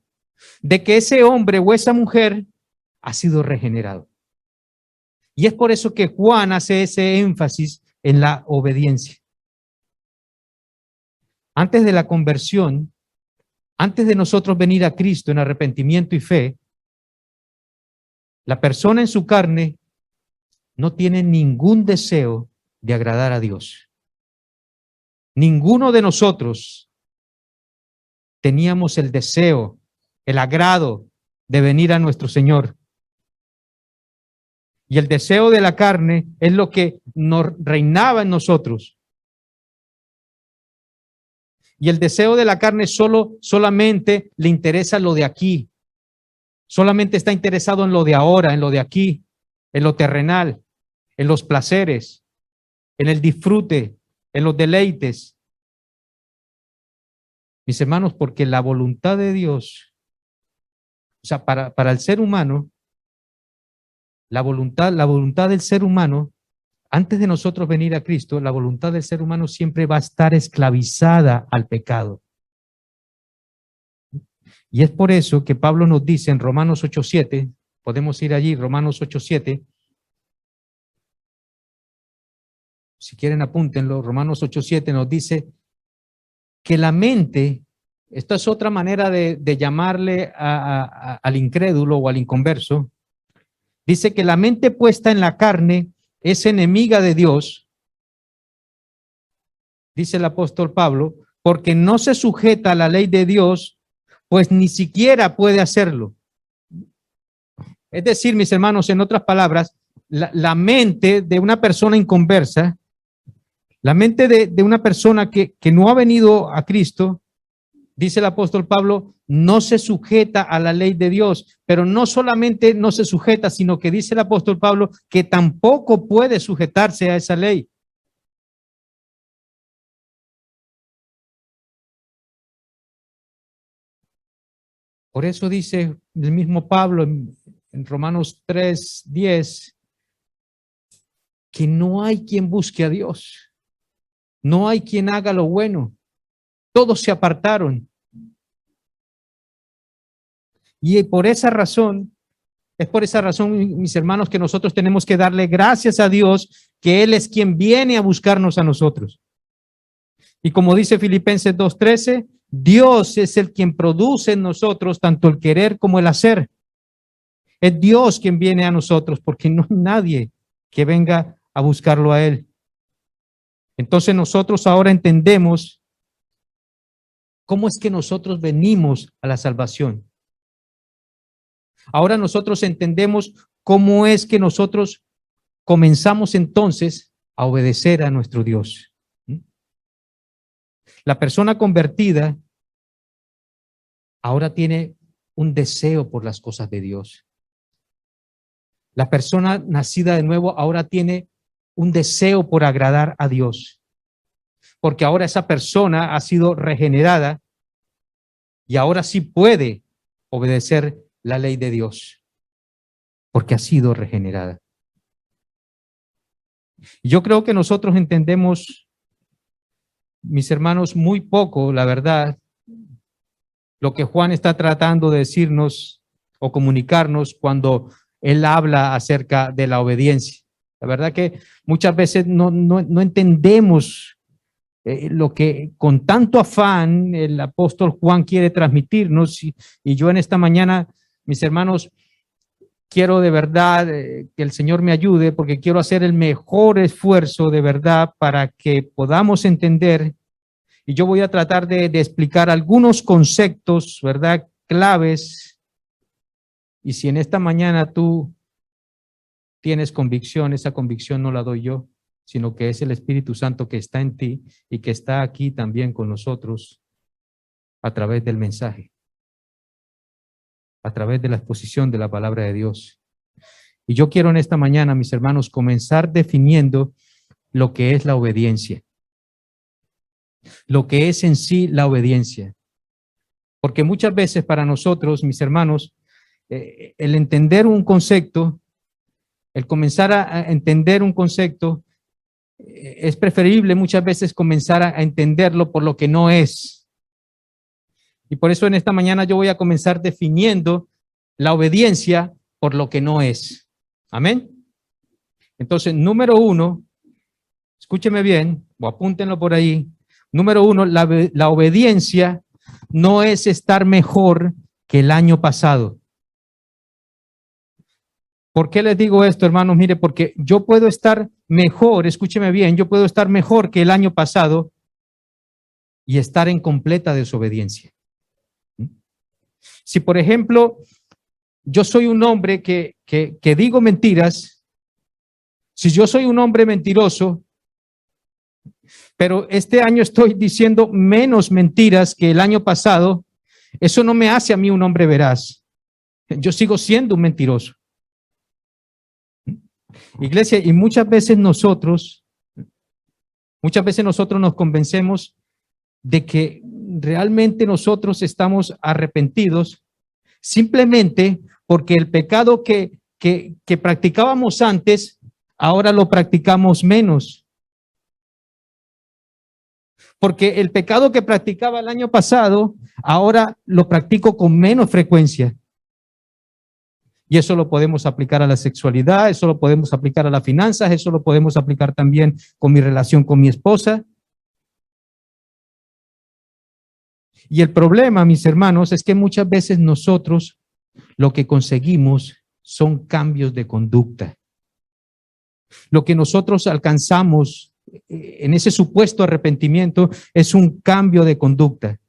de que ese hombre o esa mujer ha sido regenerado. Y es por eso que Juan hace ese énfasis en la obediencia. Antes de la conversión, antes de nosotros venir a Cristo en arrepentimiento y fe, la persona en su carne no tiene ningún deseo de agradar a Dios. Ninguno de nosotros teníamos el deseo, el agrado de venir a nuestro Señor. Y el deseo de la carne es lo que nos reinaba en nosotros. Y el deseo de la carne solamente le interesa lo de aquí. Solamente está interesado en lo de ahora, en lo de aquí, en lo terrenal, en los placeres, en el disfrute, en los deleites. Mis hermanos, porque la voluntad de Dios, o sea, para el ser humano, la voluntad del ser humano, antes de nosotros venir a Cristo, la voluntad del ser humano siempre va a estar esclavizada al pecado. Y es por eso que Pablo nos dice en Romanos 8:7, podemos ir allí, Romanos 8:7. Si quieren apúntenlo, Romanos 8:7 nos dice que la mente, esta es otra manera de llamarle al incrédulo o al inconverso, dice que la mente puesta en la carne es enemiga de Dios, dice el apóstol Pablo, porque no se sujeta a la ley de Dios, pues ni siquiera puede hacerlo. Es decir, mis hermanos, en otras palabras, la mente de una persona inconversa, la mente de una persona que no ha venido a Cristo, dice el apóstol Pablo, no se sujeta a la ley de Dios, pero no solamente no se sujeta, sino que dice el apóstol Pablo que tampoco puede sujetarse a esa ley. Por eso dice el mismo Pablo en Romanos 3:10 que no hay quien busque a Dios, no hay quien haga lo bueno, todos se apartaron. Y por esa razón, es por esa razón, mis hermanos, que nosotros tenemos que darle gracias a Dios, que Él es quien viene a buscarnos a nosotros. Y como dice Filipenses 2:13, Dios es el quien produce en nosotros tanto el querer como el hacer. Es Dios quien viene a nosotros, porque no hay nadie que venga a buscarlo a Él. Entonces nosotros ahora entendemos cómo es que nosotros venimos a la salvación. Ahora nosotros entendemos cómo es que nosotros comenzamos entonces a obedecer a nuestro Dios. La persona convertida ahora tiene un deseo por las cosas de Dios. La persona nacida de nuevo ahora tiene un deseo por agradar a Dios, porque ahora esa persona ha sido regenerada y ahora sí puede obedecer la ley de Dios, porque ha sido regenerada. Yo creo que nosotros entendemos, mis hermanos, muy poco, la verdad, lo que Juan está tratando de decirnos o comunicarnos cuando él habla acerca de la obediencia. La verdad que muchas veces no entendemos lo que con tanto afán el apóstol Juan quiere transmitirnos, y yo en esta mañana, mis hermanos, quiero de verdad que el Señor me ayude, porque quiero hacer el mejor esfuerzo de verdad para que podamos entender. Y yo voy a tratar de explicar algunos conceptos, ¿verdad?, claves. Y si en esta mañana tú tienes convicción, esa convicción no la doy yo, sino que es el Espíritu Santo que está en ti y que está aquí también con nosotros a través del mensaje, a través de la exposición de la palabra de Dios. Y yo quiero en esta mañana, mis hermanos, comenzar definiendo lo que es la obediencia. Lo que es en sí la obediencia. Porque muchas veces para nosotros, mis hermanos, el entender un concepto, el comenzar a entender un concepto, es preferible muchas veces comenzar a entenderlo por lo que no es. Y por eso en esta mañana yo voy a comenzar definiendo la obediencia por lo que no es. Amén. Entonces, número uno, escúcheme bien, o apúntenlo por ahí. Número uno, la obediencia no es estar mejor que el año pasado. ¿Por qué les digo esto, hermanos? Mire, porque yo puedo estar mejor, escúcheme bien, yo puedo estar mejor que el año pasado y estar en completa desobediencia. Si, por ejemplo, yo soy un hombre que digo mentiras, si yo soy un hombre mentiroso, pero este año estoy diciendo menos mentiras que el año pasado, eso no me hace a mí un hombre veraz. Yo sigo siendo un mentiroso. Iglesia, y muchas veces nosotros nos convencemos de que realmente nosotros estamos arrepentidos simplemente porque el pecado que practicábamos antes, ahora lo practicamos menos. Porque el pecado que practicaba el año pasado, ahora lo practico con menos frecuencia. Y eso lo podemos aplicar a la sexualidad, eso lo podemos aplicar a las finanzas, eso lo podemos aplicar también con mi relación con mi esposa. Y el problema, mis hermanos, es que muchas veces nosotros lo que conseguimos son cambios de conducta. Lo que nosotros alcanzamos en ese supuesto arrepentimiento es un cambio de conducta.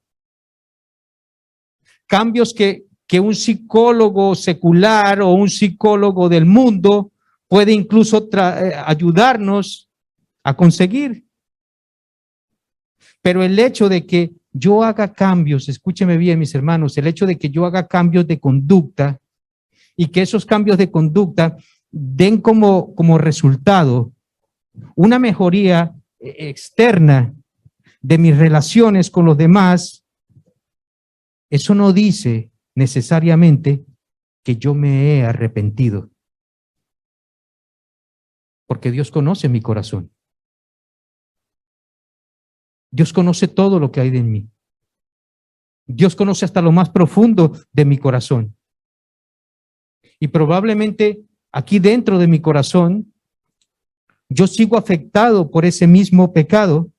Cambios que un psicólogo secular o un psicólogo del mundo puede incluso ayudarnos a conseguir. Pero el hecho de que yo haga cambios, escúcheme bien, mis hermanos, el hecho de que yo haga cambios de conducta y que esos cambios de conducta den como resultado una mejoría externa de mis relaciones con los demás, eso no dice necesariamente que yo me he arrepentido. Porque Dios conoce mi corazón. Dios conoce todo lo que hay en mí. Dios conoce hasta lo más profundo de mi corazón. Y probablemente aquí dentro de mi corazón, yo sigo afectado por ese mismo pecado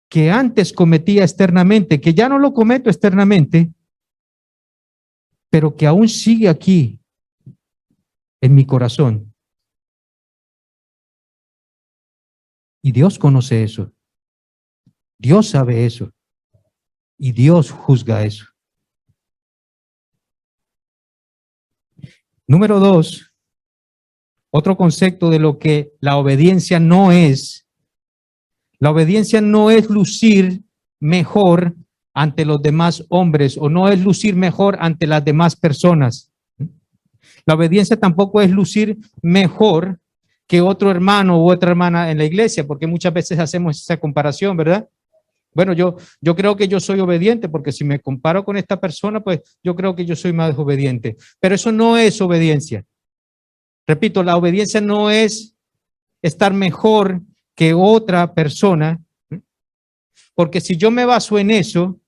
que antes cometía externamente, que ya no lo cometo externamente, pero que aún sigue aquí en mi corazón. Y Dios conoce eso. Dios sabe eso. Y Dios juzga eso. Número 2, otro concepto de lo que la obediencia no es. La obediencia no es lucir mejor ante los demás hombres o no es lucir mejor ante las demás personas. La obediencia tampoco es lucir mejor que otro hermano u otra hermana en la iglesia, porque muchas veces hacemos esa comparación, ¿verdad? Bueno, yo creo que yo soy obediente porque si me comparo con esta persona, pues yo creo que yo soy más obediente. Pero eso no es obediencia. Repito, la obediencia no es estar mejor que otra persona, porque si yo me baso en eso,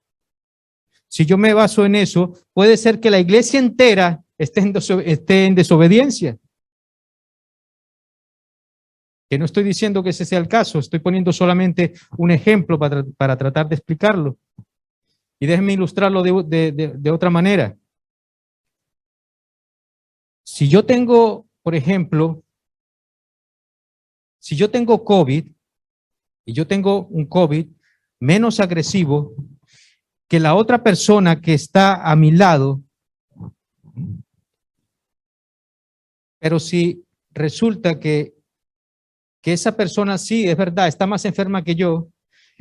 puede ser que la iglesia entera esté en desobediencia. Que no estoy diciendo que ese sea el caso, estoy poniendo solamente un ejemplo para tratar de explicarlo. Y déjenme ilustrarlo de otra manera. Si yo tengo, por ejemplo, si yo tengo COVID, y yo tengo un COVID menos agresivo que la otra persona que está a mi lado, pero si resulta que esa persona sí, es verdad, está más enferma que yo,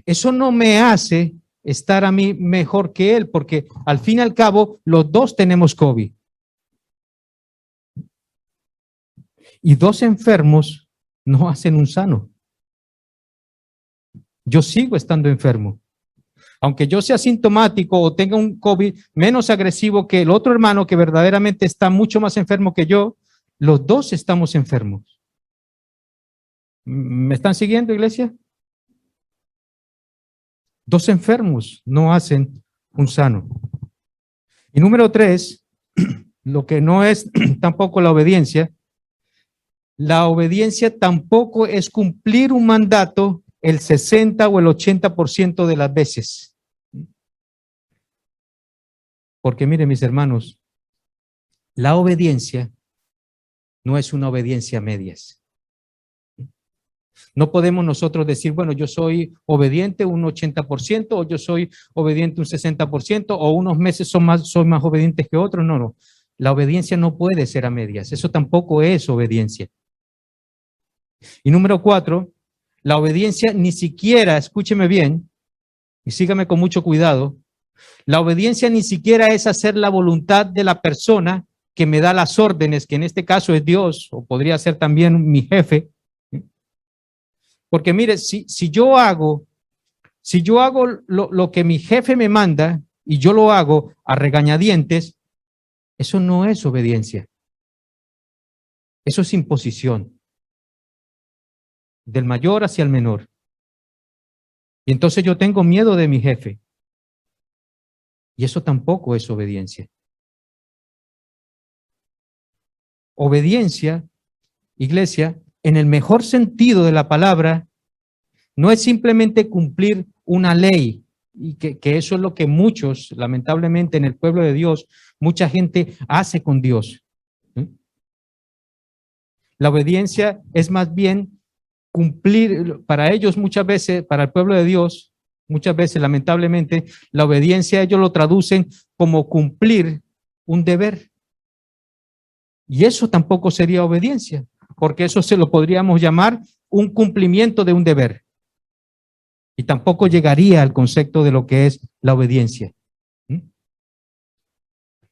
eso no me hace estar a mí mejor que él, porque al fin y al cabo los dos tenemos COVID. Y dos enfermos no hacen un sano. Yo sigo estando enfermo. Aunque yo sea sintomático o tenga un COVID menos agresivo que el otro hermano que verdaderamente está mucho más enfermo que yo, los dos estamos enfermos. ¿Me están siguiendo, iglesia? Dos enfermos no hacen un sano. Y número 3, lo que no es tampoco la obediencia tampoco es cumplir un mandato el 60 o el 80% de las veces. Porque miren, mis hermanos, la obediencia no es una obediencia a medias. No podemos nosotros decir, bueno, yo soy obediente un 80% o yo soy obediente un 60% o unos meses soy más obedientes que otros. No. La obediencia no puede ser a medias. Eso tampoco es obediencia. Y número 4, la obediencia ni siquiera, escúcheme bien y sígame con mucho cuidado, la obediencia ni siquiera es hacer la voluntad de la persona que me da las órdenes, que en este caso es Dios o podría ser también mi jefe. Porque mire, si yo hago lo que mi jefe me manda y yo lo hago a regañadientes, eso no es obediencia. Eso es imposición. del mayor hacia el menor. Y entonces yo tengo miedo de mi jefe. Y eso tampoco es obediencia. Obediencia, iglesia, en el mejor sentido de la palabra, no es simplemente cumplir una ley, y que eso es lo que muchos, lamentablemente, en el pueblo de Dios, mucha gente hace con Dios. La obediencia es más bien cumplir, para ellos muchas veces, para el pueblo de Dios, muchas veces, lamentablemente, la obediencia ellos lo traducen como cumplir un deber. Y eso tampoco sería obediencia, porque eso se lo podríamos llamar un cumplimiento de un deber. Y tampoco llegaría al concepto de lo que es la obediencia.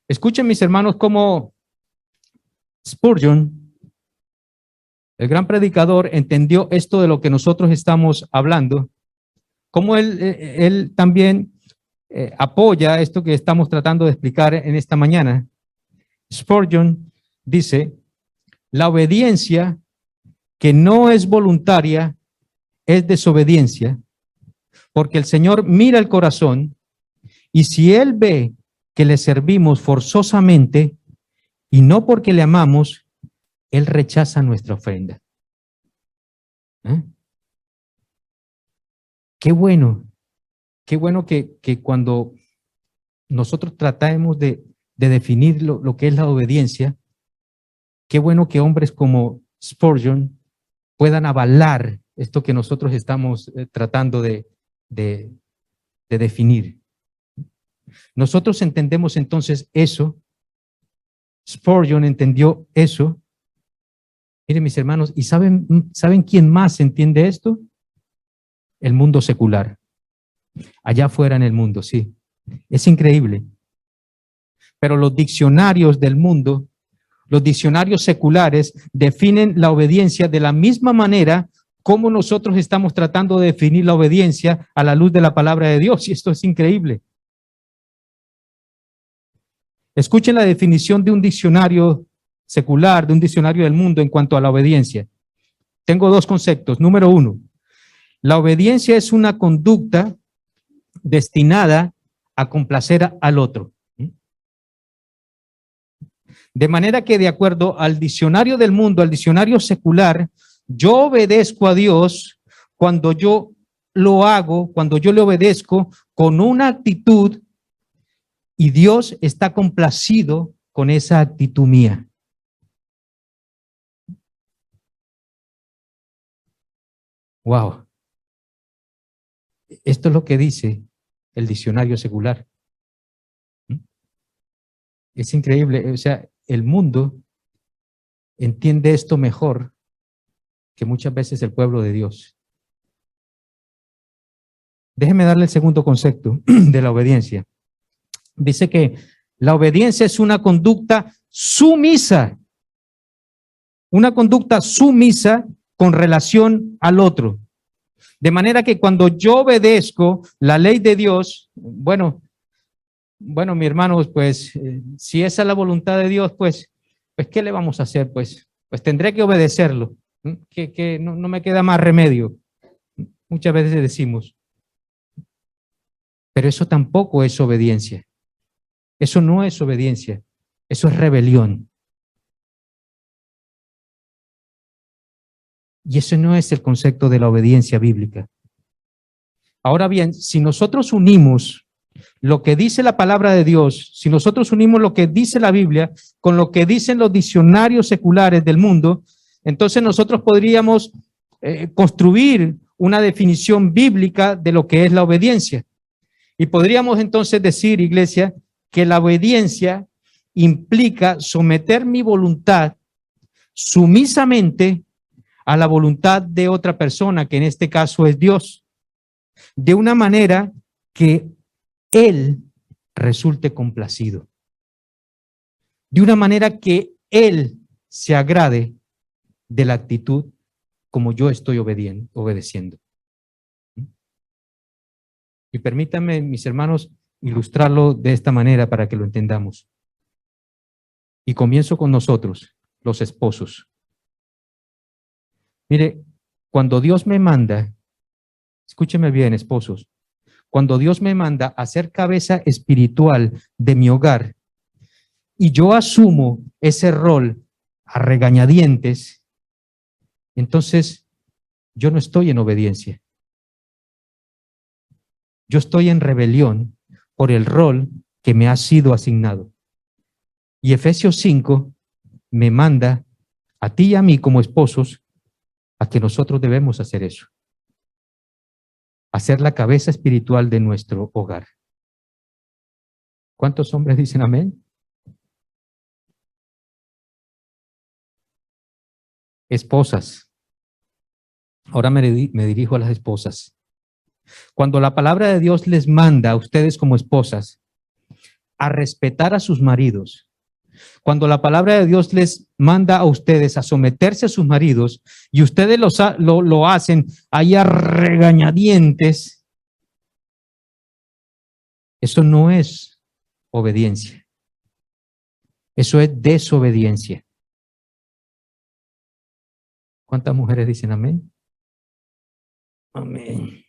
Escuchen, mis hermanos, cómo Spurgeon, el gran predicador, entendió esto de lo que nosotros estamos hablando, cómo él también apoya esto que estamos tratando de explicar en esta mañana. Spurgeon dice, la obediencia que no es voluntaria es desobediencia, porque el Señor mira el corazón y si Él ve que le servimos forzosamente y no porque le amamos, Él rechaza nuestra ofrenda. Qué bueno que cuando nosotros tratamos de definir lo que es la obediencia, qué bueno que hombres como Spurgeon puedan avalar esto que nosotros estamos tratando de definir. Nosotros entendemos entonces eso. Spurgeon entendió eso. Miren, mis hermanos, ¿y saben quién más entiende esto? El mundo secular. Allá afuera en el mundo, sí. Es increíble. Pero los diccionarios del mundo, los diccionarios seculares, definen la obediencia de la misma manera como nosotros estamos tratando de definir la obediencia a la luz de la palabra de Dios. Y esto es increíble. Escuchen la definición de un diccionario secular, de un diccionario del mundo en cuanto a la obediencia. Tengo dos conceptos. Número uno, la obediencia es una conducta destinada a complacer al otro. De manera que de acuerdo al diccionario del mundo, al diccionario secular, yo obedezco a Dios cuando yo lo hago, cuando yo le obedezco con una actitud y Dios está complacido con esa actitud mía. Wow. Esto es lo que dice el diccionario secular. Es increíble. O sea, el mundo entiende esto mejor que muchas veces el pueblo de Dios. Déjeme darle el segundo concepto de la obediencia. Dice que la obediencia es una conducta sumisa. Una conducta sumisa con relación al otro. De manera que cuando yo obedezco la ley de Dios, bueno, mi hermanos, pues, si esa es la voluntad de Dios, pues, ¿qué le vamos a hacer? Pues tendré que obedecerlo. Que no me queda más remedio. Muchas veces decimos. Pero eso tampoco es obediencia. Eso no es obediencia. Eso es rebelión. Y ese no es el concepto de la obediencia bíblica. Ahora bien, si nosotros unimos lo que dice la palabra de Dios, si nosotros unimos lo que dice la Biblia con lo que dicen los diccionarios seculares del mundo, entonces nosotros podríamos construir una definición bíblica de lo que es la obediencia. Y podríamos entonces decir, iglesia, que la obediencia implica someter mi voluntad sumisamente a la voluntad de otra persona, que en este caso es Dios, de una manera que Él resulte complacido, de una manera que Él se agrade de la actitud como yo estoy obedeciendo. Y permítanme, mis hermanos, ilustrarlo de esta manera para que lo entendamos. Y comienzo con nosotros, los esposos. Mire, cuando Dios me manda, escúcheme bien, esposos, cuando Dios me manda a ser cabeza espiritual de mi hogar y yo asumo ese rol a regañadientes, entonces yo no estoy en obediencia. Yo estoy en rebelión por el rol que me ha sido asignado. Y Efesios 5 me manda a ti y a mí como esposos a que nosotros debemos hacer eso. Hacer la cabeza espiritual de nuestro hogar. ¿Cuántos hombres dicen amén? Esposas. Ahora me dirijo a las esposas. Cuando la palabra de Dios les manda a ustedes como esposas a respetar a sus maridos, cuando la palabra de Dios les manda a ustedes a someterse a sus maridos y ustedes lo hacen ahí a regañadientes, eso no es obediencia. Eso es desobediencia. ¿Cuántas mujeres dicen amén? Amén.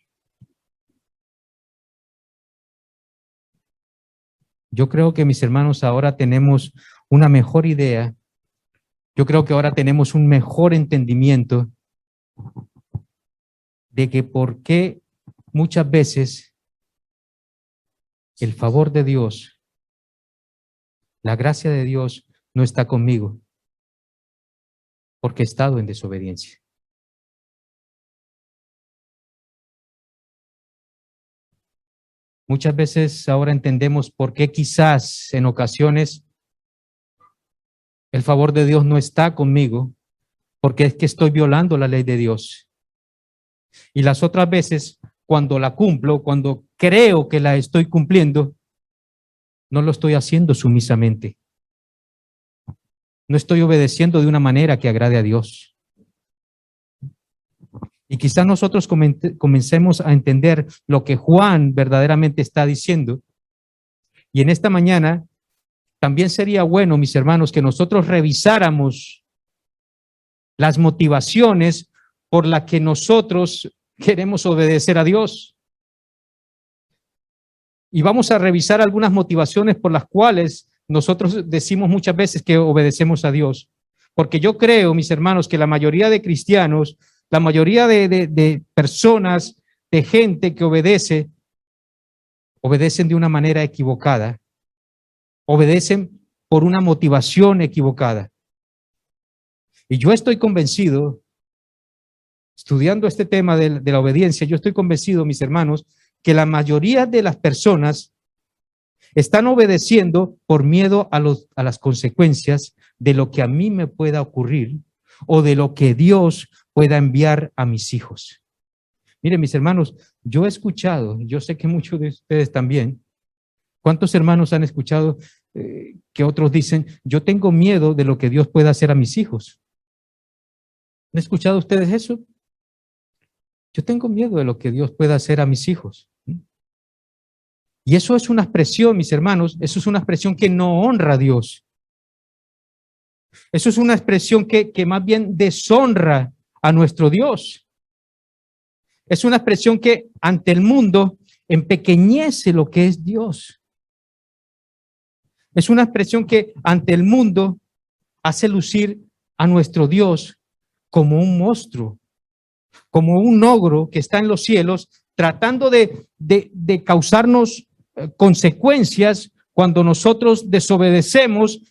Yo creo que, mis hermanos, ahora tenemos una mejor idea. Yo creo que ahora tenemos un mejor entendimiento de que por qué muchas veces el favor de Dios, la gracia de Dios no está conmigo, porque he estado en desobediencia. Muchas veces ahora entendemos por qué quizás en ocasiones el favor de Dios no está conmigo, porque es que estoy violando la ley de Dios. Y las otras veces, cuando la cumplo, cuando creo que la estoy cumpliendo, no lo estoy haciendo sumisamente. No estoy obedeciendo de una manera que agrade a Dios. Y quizás nosotros comencemos a entender lo que Juan verdaderamente está diciendo. Y en esta mañana también sería bueno, mis hermanos, que nosotros revisáramos las motivaciones por las que nosotros queremos obedecer a Dios. Y vamos a revisar algunas motivaciones por las cuales nosotros decimos muchas veces que obedecemos a Dios. Porque yo creo, mis hermanos, que la mayoría de cristianos, la mayoría de personas, de gente que obedecen de una manera equivocada. Obedecen por una motivación equivocada. Y yo estoy convencido, estudiando este tema de la obediencia, yo estoy convencido, mis hermanos, que la mayoría de las personas están obedeciendo por miedo a las consecuencias de lo que a mí me pueda ocurrir o de lo que Dios pueda enviar a mis hijos. Miren, mis hermanos, yo he escuchado, yo sé que muchos de ustedes también, ¿cuántos hermanos han escuchado que otros dicen, yo tengo miedo de lo que Dios pueda hacer a mis hijos? ¿Han escuchado ustedes eso? Yo tengo miedo de lo que Dios pueda hacer a mis hijos. Y eso es una expresión, mis hermanos, eso es una expresión que no honra a Dios. Eso es una expresión que más bien deshonra a nuestro Dios. Es una expresión que ante el mundo empequeñece lo que es Dios. Es una expresión que ante el mundo hace lucir a nuestro Dios como un monstruo, como un ogro que está en los cielos tratando de causarnos consecuencias cuando nosotros desobedecemos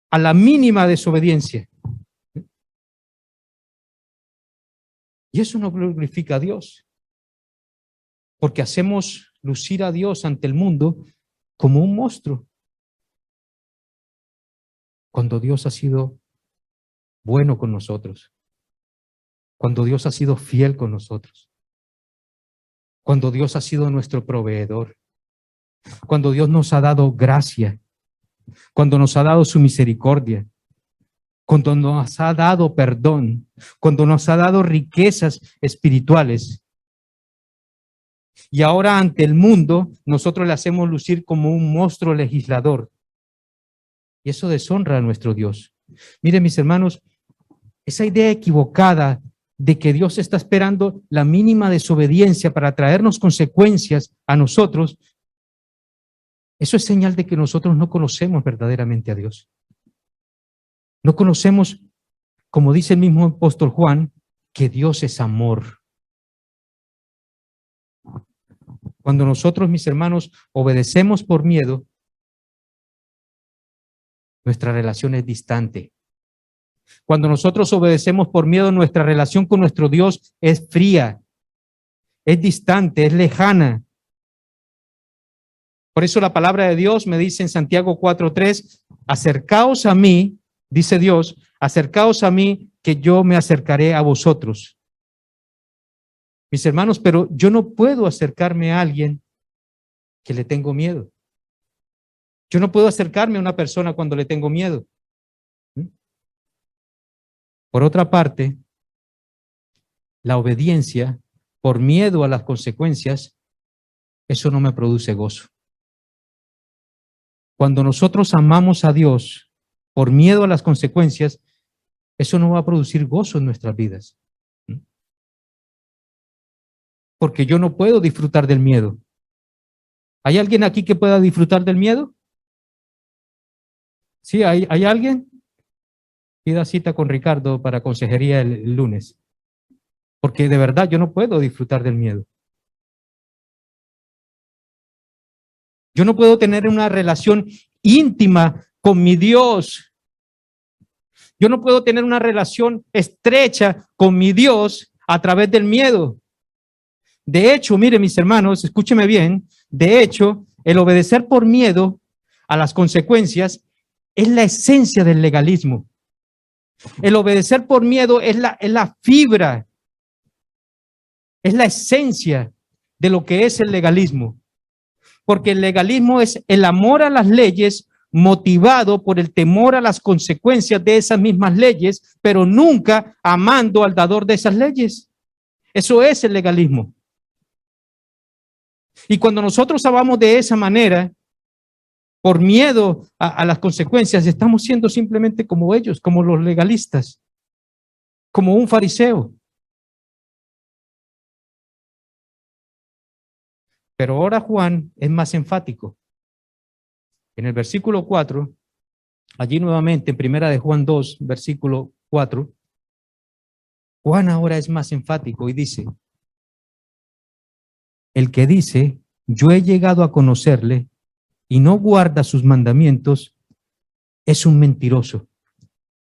a la mínima desobediencia. Y eso no glorifica a Dios, porque hacemos lucir a Dios ante el mundo como un monstruo, cuando Dios ha sido bueno con nosotros, cuando Dios ha sido fiel con nosotros, cuando Dios ha sido nuestro proveedor, cuando Dios nos ha dado gracia, cuando nos ha dado su misericordia, cuando nos ha dado perdón, cuando nos ha dado riquezas espirituales. Y ahora ante el mundo nosotros le hacemos lucir como un monstruo legislador. Y eso deshonra a nuestro Dios. Miren, mis hermanos, esa idea equivocada de que Dios está esperando la mínima desobediencia para traernos consecuencias a nosotros, eso es señal de que nosotros no conocemos verdaderamente a Dios. No conocemos, como dice el mismo apóstol Juan, que Dios es amor. Cuando nosotros, mis hermanos, obedecemos por miedo, nuestra relación es distante. Cuando nosotros obedecemos por miedo, nuestra relación con nuestro Dios es fría, es distante, es lejana. Por eso la palabra de Dios me dice en Santiago 4:3, acercaos a mí, dice Dios, acercaos a mí que yo me acercaré a vosotros. Mis hermanos, pero yo no puedo acercarme a alguien que le tengo miedo. Yo no puedo acercarme a una persona cuando le tengo miedo. Por otra parte, la obediencia por miedo a las consecuencias, eso no me produce gozo. Cuando nosotros amamos a Dios por miedo a las consecuencias, eso no va a producir gozo en nuestras vidas. Porque yo no puedo disfrutar del miedo. ¿Hay alguien aquí que pueda disfrutar del miedo? ¿Sí? ¿Hay alguien? Pida cita con Ricardo para consejería el lunes. Porque de verdad yo no puedo disfrutar del miedo. Yo no puedo tener una relación íntima con mi Dios. Yo no puedo tener una relación estrecha con mi Dios a través del miedo. De hecho, mire, mis hermanos, escúcheme bien, de hecho, el obedecer por miedo a las consecuencias es la esencia del legalismo. El obedecer por miedo es la fibra, es la esencia de lo que es el legalismo. Porque el legalismo es el amor a las leyes motivado por el temor a las consecuencias de esas mismas leyes, pero nunca amando al dador de esas leyes. Eso es el legalismo. Y cuando nosotros amamos de esa manera, por miedo a las consecuencias, estamos siendo simplemente como ellos, como los legalistas, como un fariseo. Pero ahora Juan es más enfático. En el versículo 4, allí nuevamente en primera de Juan 2, versículo 4, Juan ahora es más enfático y dice, el que dice, yo he llegado a conocerle y no guarda sus mandamientos, es un mentiroso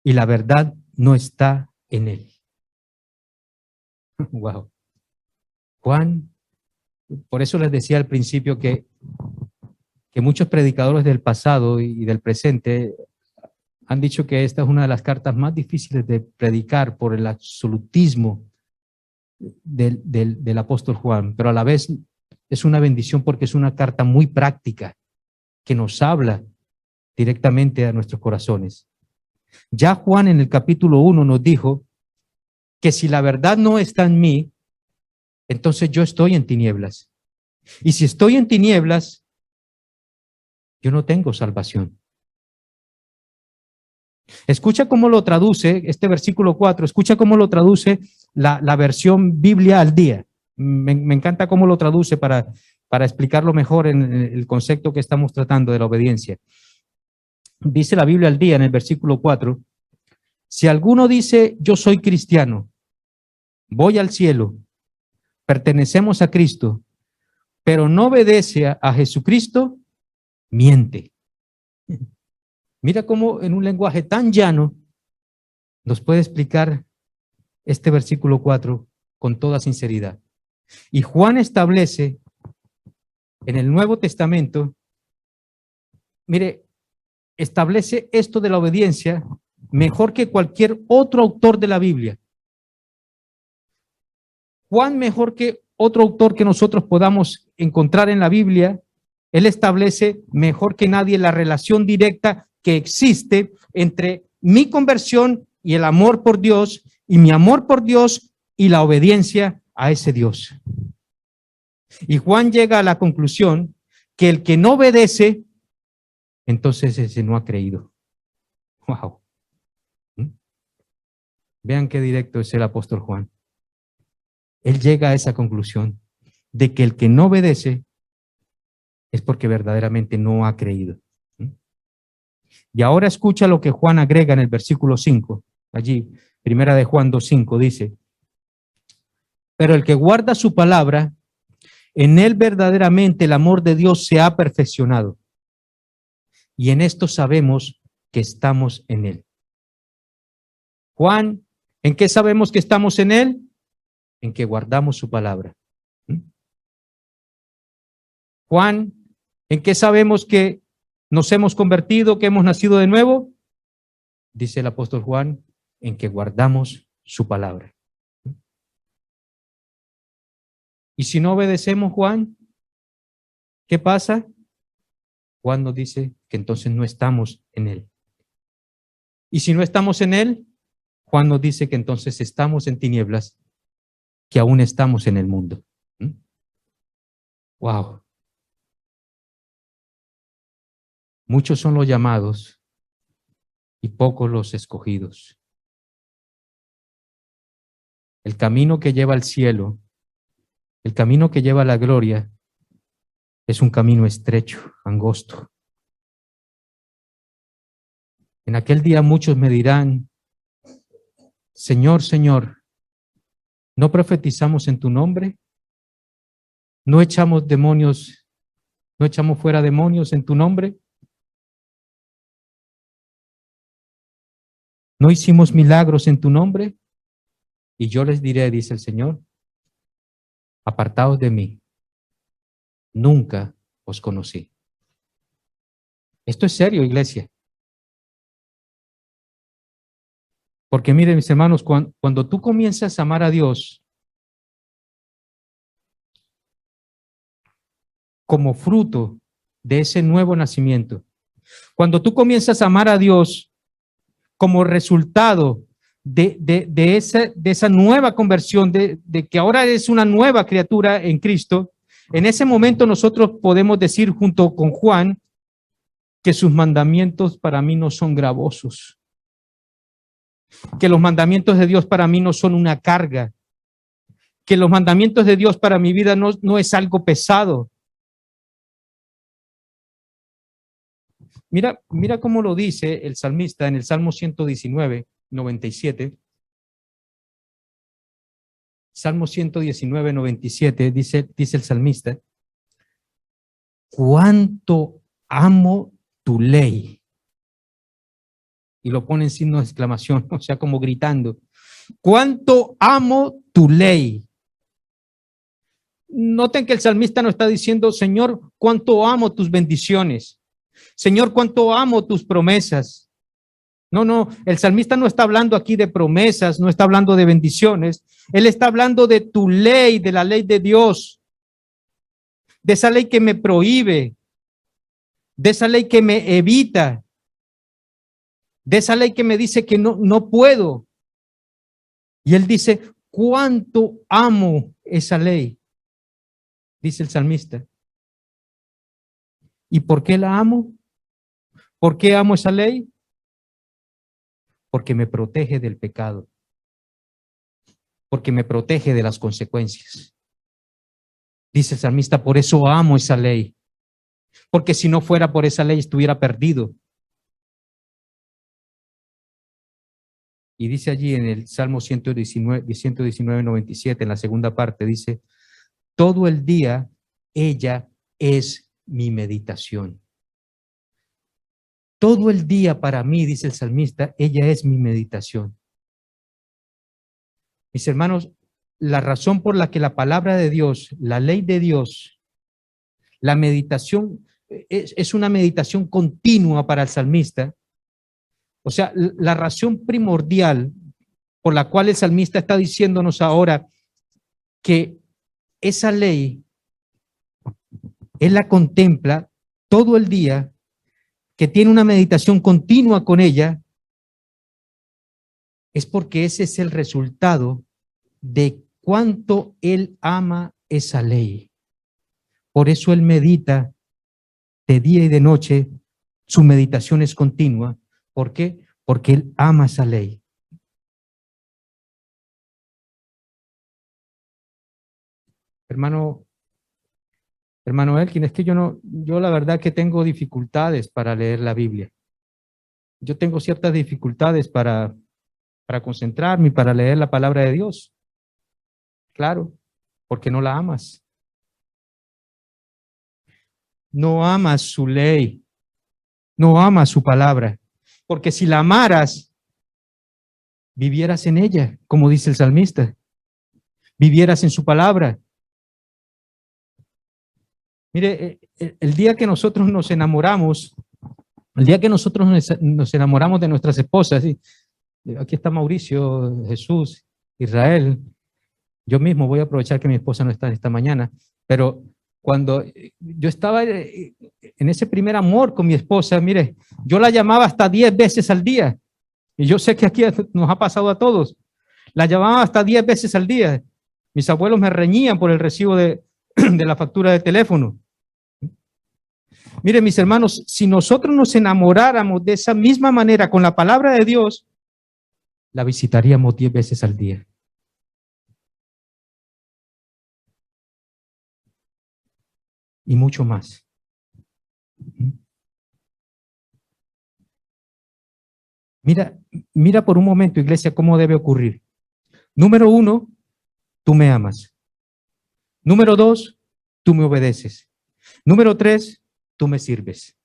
y la verdad no está en él. Wow. Juan, por eso les decía al principio que muchos predicadores del pasado y del presente han dicho que esta es una de las cartas más difíciles de predicar por el absolutismo del apóstol Juan, pero a la vez es una bendición porque es una carta muy práctica que nos habla directamente a nuestros corazones. Ya Juan en el capítulo 1 nos dijo que si la verdad no está en mí, entonces yo estoy en tinieblas. Y si estoy en tinieblas, yo no tengo salvación. Escucha cómo lo traduce este versículo 4, escucha cómo lo traduce la versión Biblia al día. Me encanta cómo lo traduce para explicarlo mejor en el concepto que estamos tratando de la obediencia. Dice la Biblia al día en el versículo 4, si alguno dice yo soy cristiano, voy al cielo, pertenecemos a Cristo, pero no obedece a Jesucristo, miente. Mira cómo en un lenguaje tan llano nos puede explicar este versículo 4 con toda sinceridad. Y Juan establece en el Nuevo Testamento, mire, establece esto de la obediencia mejor que cualquier otro autor de la Biblia. Juan, mejor que otro autor que nosotros podamos encontrar en la Biblia, él establece mejor que nadie la relación directa que existe entre mi conversión y el amor por Dios, y mi amor por Dios y la obediencia a ese Dios. Y Juan llega a la conclusión que el que no obedece, entonces ese no ha creído. Wow. Vean qué directo es el apóstol Juan. él llega a esa conclusión de que el que no obedece es porque verdaderamente no ha creído. Y ahora escucha lo que Juan agrega en el versículo 5, allí, primera de Juan 2:5, dice: pero el que guarda su palabra, en él verdaderamente el amor de Dios se ha perfeccionado. Y en esto sabemos que estamos en él. Juan, ¿en qué sabemos que estamos en él? En que guardamos su palabra. Juan, ¿en qué sabemos que nos hemos convertido, que hemos nacido de nuevo? Dice el apóstol Juan, en que guardamos su palabra. Y si no obedecemos, Juan, ¿qué pasa? Juan nos dice que entonces no estamos en él. Y si no estamos en él, Juan nos dice que entonces estamos en tinieblas, que aún estamos en el mundo. Wow. Muchos son los llamados y pocos los escogidos. El camino que lleva al cielo, el camino que lleva a la gloria, es un camino estrecho, angosto. En aquel día muchos me dirán: Señor, Señor, ¿no profetizamos en tu nombre? ¿No echamos demonios, no echamos fuera demonios en tu nombre? ¿No hicimos milagros en tu nombre? Y yo les diré, dice el Señor: apartaos de mí, nunca os conocí. Esto es serio, iglesia. Porque miren, mis hermanos, cuando tú comienzas a amar a Dios como fruto de ese nuevo nacimiento, cuando tú comienzas a amar a Dios como resultado de esa nueva conversión, de que ahora eres una nueva criatura en Cristo, en ese momento nosotros podemos decir junto con Juan que sus mandamientos para mí no son gravosos, que los mandamientos de Dios para mí no son una carga, que los mandamientos de Dios para mi vida no es algo pesado. Mira cómo lo dice el salmista en el Salmo 119, 97. Salmo 119, 97, dice el salmista: cuánto amo tu ley. Y lo pone en signo de exclamación, o sea, como gritando: cuánto amo tu ley. Noten que el salmista no está diciendo: Señor, cuánto amo tus bendiciones. Señor, cuánto amo tus promesas. No, el salmista no está hablando aquí de promesas, no está hablando de bendiciones. Él está hablando de tu ley, de la ley de Dios, de esa ley que me prohíbe, de esa ley que me evita, de esa ley que me dice que no puedo. Y él dice: cuánto amo esa ley, dice el salmista. ¿Y por qué la amo? ¿Por qué amo esa ley? Porque me protege del pecado, porque me protege de las consecuencias. Dice el salmista: por eso amo esa ley, porque si no fuera por esa ley estuviera perdido. Y dice allí en el Salmo 119, 97, en la segunda parte, dice: todo el día ella es mi meditación. Todo el día para mí, dice el salmista, ella es mi meditación. Mis hermanos, la razón por la que la palabra de Dios, la ley de Dios, la meditación, es una meditación continua para el salmista. O sea, la razón primordial por la cual el salmista está diciéndonos ahora que esa ley, él la contempla todo el día, que tiene una meditación continua con ella, es porque ese es el resultado de cuánto él ama esa ley. Por eso él medita de día y de noche, su meditación es continua. ¿Por qué? Porque él ama esa ley. hermano Elkin, es que yo la verdad que tengo dificultades para leer la Biblia. Yo tengo ciertas dificultades para concentrarme y para leer la palabra de Dios. Claro, porque no la amas. No amas su ley. No amas su palabra. Porque si la amaras, vivieras en ella, como dice el salmista. Vivieras en su palabra. Mire, el día que nosotros nos enamoramos, el día que nosotros nos enamoramos de nuestras esposas, ¿sí? Aquí está Mauricio, Jesús, Israel. Yo mismo voy a aprovechar que mi esposa no está esta mañana, pero cuando yo estaba en ese primer amor con mi esposa, mire, yo la llamaba hasta 10 veces al día. Y yo sé que aquí nos ha pasado a todos. La llamaba hasta 10 veces al día. Mis abuelos me reñían por el recibo de la factura de teléfono. Mire, mis hermanos, si nosotros nos enamoráramos de esa misma manera con la palabra de Dios, la visitaríamos 10 veces al día. Y mucho más. Mira por un momento, iglesia, cómo debe ocurrir. Número 1, tú me amas. Número 2, tú me obedeces. Número 3, tú me sirves.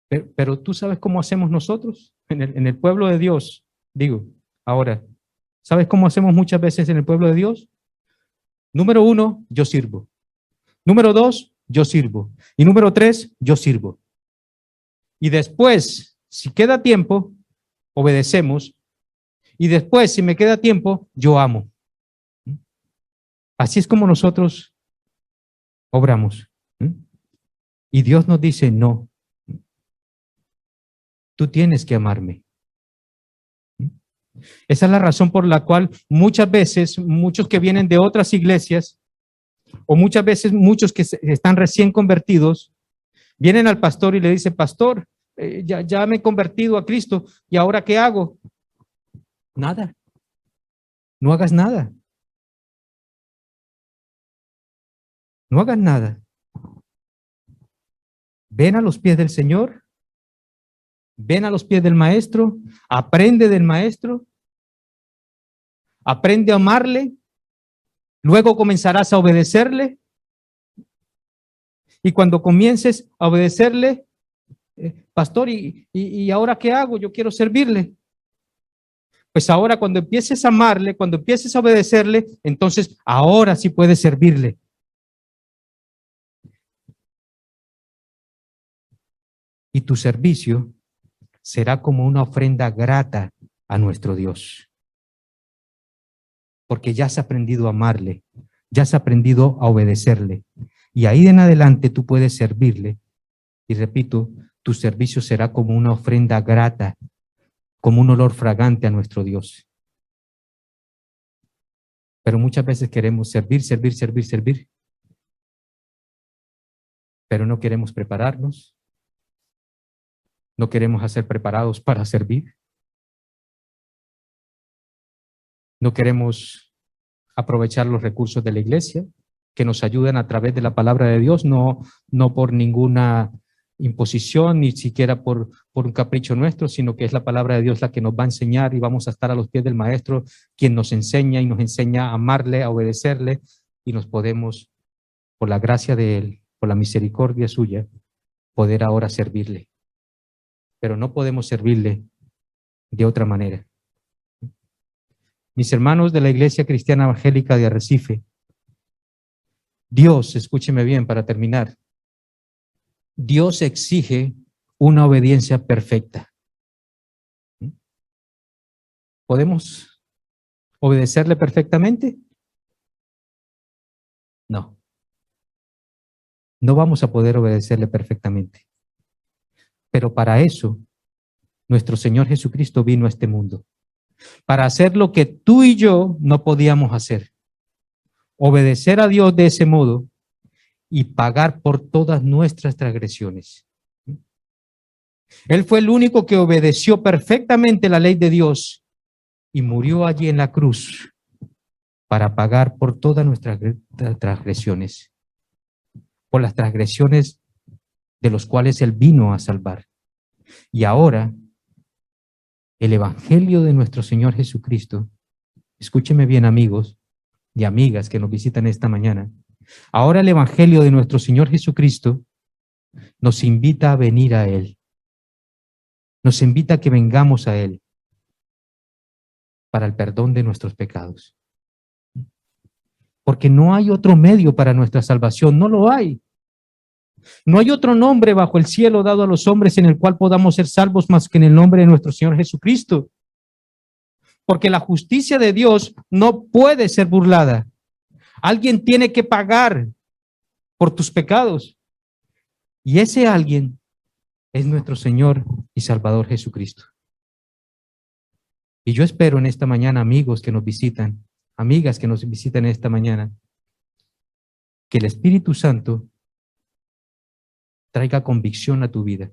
Pero tú sabes cómo hacemos nosotros en el pueblo de Dios. Digo, ahora, ¿sabes cómo hacemos muchas veces en el pueblo de Dios? Número 1, yo sirvo. Número 2, yo sirvo. Y número 3, yo sirvo. Y después, si queda tiempo, obedecemos. Y después, si me queda tiempo, yo amo. Así es como nosotros obramos. Y Dios nos dice, no, tú tienes que amarme. Esa es la razón por la cual muchas veces, muchos que vienen de otras iglesias, o muchas veces muchos que están recién convertidos, vienen al pastor y le dicen, pastor, ya me he convertido a Cristo, ¿y ahora qué hago? Nada. No hagas nada. No hagas nada. Ven a los pies del Señor, ven a los pies del Maestro, aprende del Maestro, aprende a amarle, luego comenzarás a obedecerle, y cuando comiences a obedecerle, pastor, ¿y ahora qué hago? Yo quiero servirle. Pues ahora cuando empieces a amarle, cuando empieces a obedecerle, entonces ahora sí puedes servirle. Y tu servicio será como una ofrenda grata a nuestro Dios. Porque ya has aprendido a amarle, ya has aprendido a obedecerle. Y ahí en adelante tú puedes servirle. Y repito, tu servicio será como una ofrenda grata, como un olor fragante a nuestro Dios. Pero muchas veces queremos servir, pero no queremos prepararnos. No queremos ser preparados para servir. No queremos aprovechar los recursos de la iglesia que nos ayudan a través de la palabra de Dios, no por ninguna imposición, ni siquiera por un capricho nuestro, sino que es la palabra de Dios la que nos va a enseñar y vamos a estar a los pies del Maestro, quien nos enseña y nos enseña a amarle, a obedecerle, y nos podemos, por la gracia de Él, por la misericordia suya, poder ahora servirle. Pero no podemos servirle de otra manera. Mis hermanos de la Iglesia Cristiana Evangélica de Arrecife, Dios, escúcheme bien para terminar, Dios exige una obediencia perfecta. ¿Podemos obedecerle perfectamente? No. No vamos a poder obedecerle perfectamente. Pero para eso, nuestro Señor Jesucristo vino a este mundo, para hacer lo que tú y yo no podíamos hacer. Obedecer a Dios de ese modo y pagar por todas nuestras transgresiones. Él fue el único que obedeció perfectamente la ley de Dios y murió allí en la cruz para pagar por todas nuestras transgresiones, por las transgresiones de los cuales Él vino a salvar. Y ahora, el Evangelio de nuestro Señor Jesucristo, escúcheme bien, amigos y amigas que nos visitan esta mañana, ahora el Evangelio de nuestro Señor Jesucristo nos invita a venir a Él, nos invita a que vengamos a Él para el perdón de nuestros pecados. Porque no hay otro medio para nuestra salvación, no lo hay. No hay otro nombre bajo el cielo dado a los hombres en el cual podamos ser salvos más que en el nombre de nuestro Señor Jesucristo. Porque la justicia de Dios no puede ser burlada. Alguien tiene que pagar por tus pecados. Y ese alguien es nuestro Señor y Salvador Jesucristo. Y yo espero en esta mañana, amigos que nos visitan, amigas que nos visitan esta mañana, que el Espíritu Santo traiga convicción a tu vida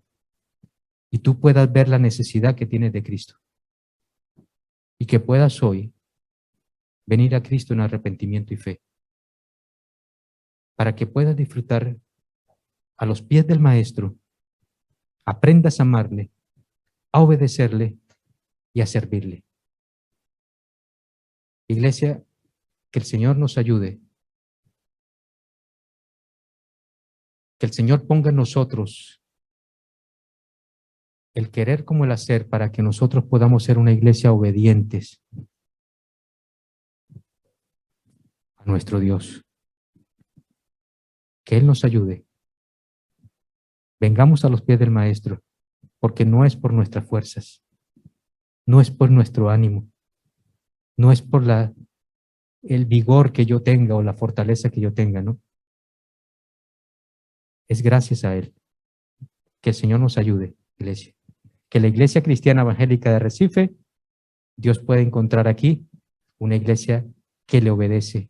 y tú puedas ver la necesidad que tienes de Cristo y que puedas hoy venir a Cristo en arrepentimiento y fe para que puedas disfrutar a los pies del Maestro, aprendas a amarle, a obedecerle y a servirle. Iglesia, que el Señor nos ayude, que el Señor ponga en nosotros el querer como el hacer para que nosotros podamos ser una iglesia obedientes a nuestro Dios. Que Él nos ayude. Vengamos a los pies del Maestro, porque no es por nuestras fuerzas, no es por nuestro ánimo, no es por el vigor que yo tenga o la fortaleza que yo tenga, ¿no? Es gracias a Él. Que el Señor nos ayude, iglesia. Que la Iglesia Cristiana Evangélica de Recife, Dios puede encontrar aquí una iglesia que le obedece,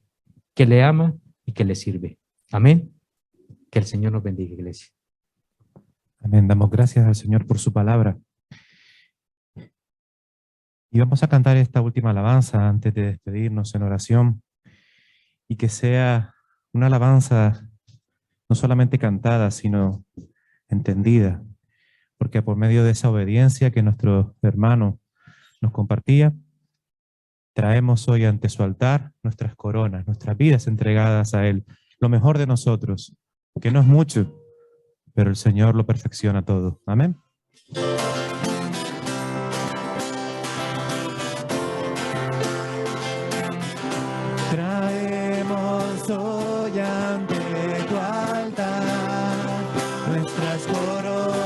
que le ama y que le sirve. Amén. Que el Señor nos bendiga, iglesia. Amén. Damos gracias al Señor por su palabra. Y vamos a cantar esta última alabanza antes de despedirnos en oración. Y que sea una alabanza no solamente cantada, sino entendida. Porque por medio de esa obediencia que nuestro hermano nos compartía, traemos hoy ante su altar nuestras coronas, nuestras vidas entregadas a Él, lo mejor de nosotros, que no es mucho, pero el Señor lo perfecciona todo. Amén. Traemos hoy ante tu altar nuestras coronas.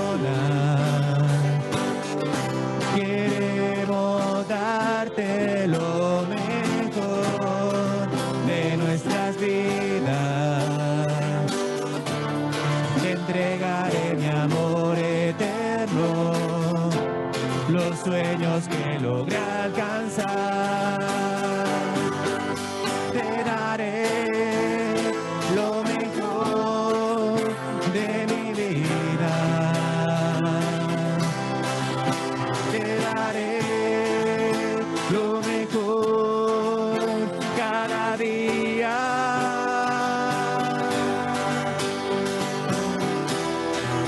Queremos darte lo mejor de nuestras vidas. Te entregaré mi amor eterno, los sueños que logré alcanzar. Te daré lo mejor de mi vida. Te daré lo mejor cada día.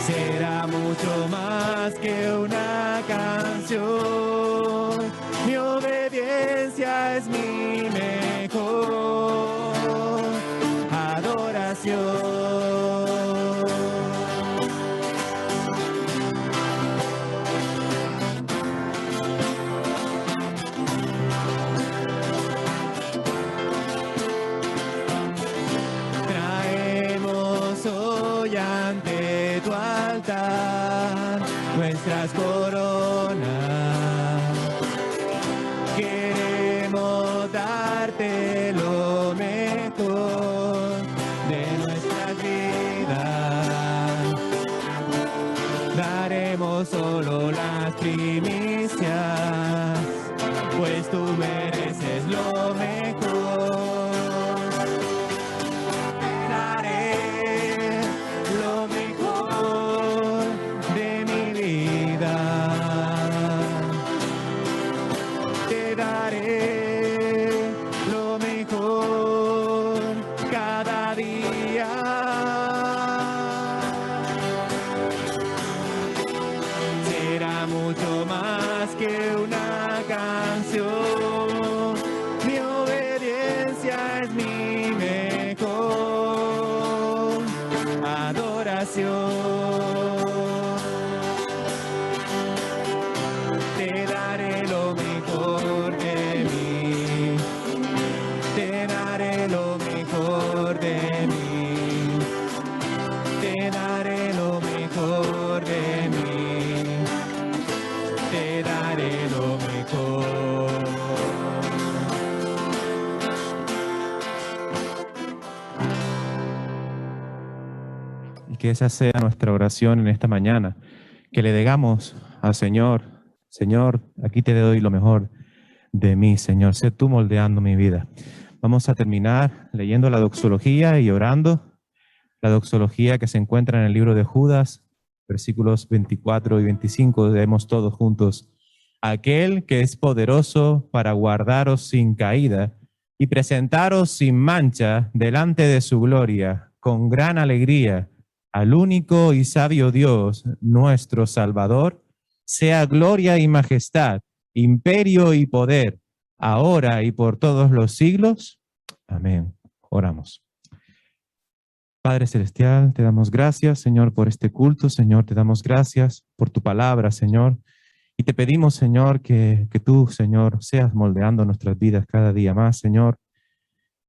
Será mucho más que una canción. Mi obediencia es mi mejor adoración. Traemos hoy ante tu altar nuestras coronas. Queremos darte lo mejor de nuestras vidas. Daremos solo las primicias, pues tú mereces lo mejor. Te daré lo mejor de mi vida. Te daré lo mejor que esa sea nuestra oración en esta mañana, que le digamos al Señor, Señor, aquí te doy lo mejor de mí, Señor, sé tú moldeando mi vida. Vamos a terminar leyendo la doxología y orando. La doxología que se encuentra en el libro de Judas, versículos 24 y 25, leemos todos juntos. Aquel que es poderoso para guardaros sin caída y presentaros sin mancha delante de su gloria, con gran alegría, al único y sabio Dios, nuestro Salvador, sea gloria y majestad, imperio y poder, ahora y por todos los siglos. Amén. Oramos. Padre Celestial, te damos gracias, Señor, por este culto. Señor, te damos gracias por tu palabra, Señor. Y te pedimos, Señor, que tú, Señor, seas moldeando nuestras vidas cada día más, Señor.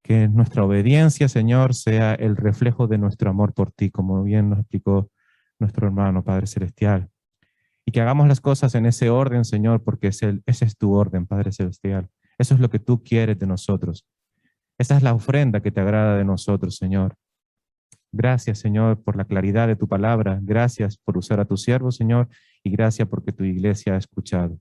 Que nuestra obediencia, Señor, sea el reflejo de nuestro amor por ti, como bien nos explicó nuestro hermano, Padre Celestial. Y que hagamos las cosas en ese orden, Señor, porque ese es tu orden, Padre Celestial. Eso es lo que tú quieres de nosotros. Esa es la ofrenda que te agrada de nosotros, Señor. Gracias, Señor, por la claridad de tu palabra. Gracias por usar a tu siervo, Señor, y gracias porque tu iglesia ha escuchado.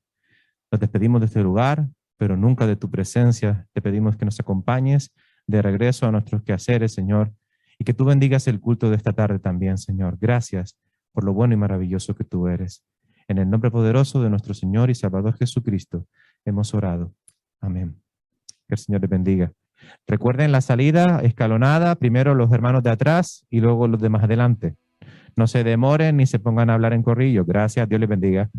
Nos despedimos de este lugar, pero nunca de tu presencia. Te pedimos que nos acompañes de regreso a nuestros quehaceres, Señor, y que tú bendigas el culto de esta tarde también, Señor. Gracias por lo bueno y maravilloso que tú eres. En el nombre poderoso de nuestro Señor y Salvador Jesucristo hemos orado. Amén. Que el Señor les bendiga. Recuerden la salida escalonada, primero los hermanos de atrás y luego los de más adelante. No se demoren ni se pongan a hablar en corrillo. Gracias, Dios les bendiga.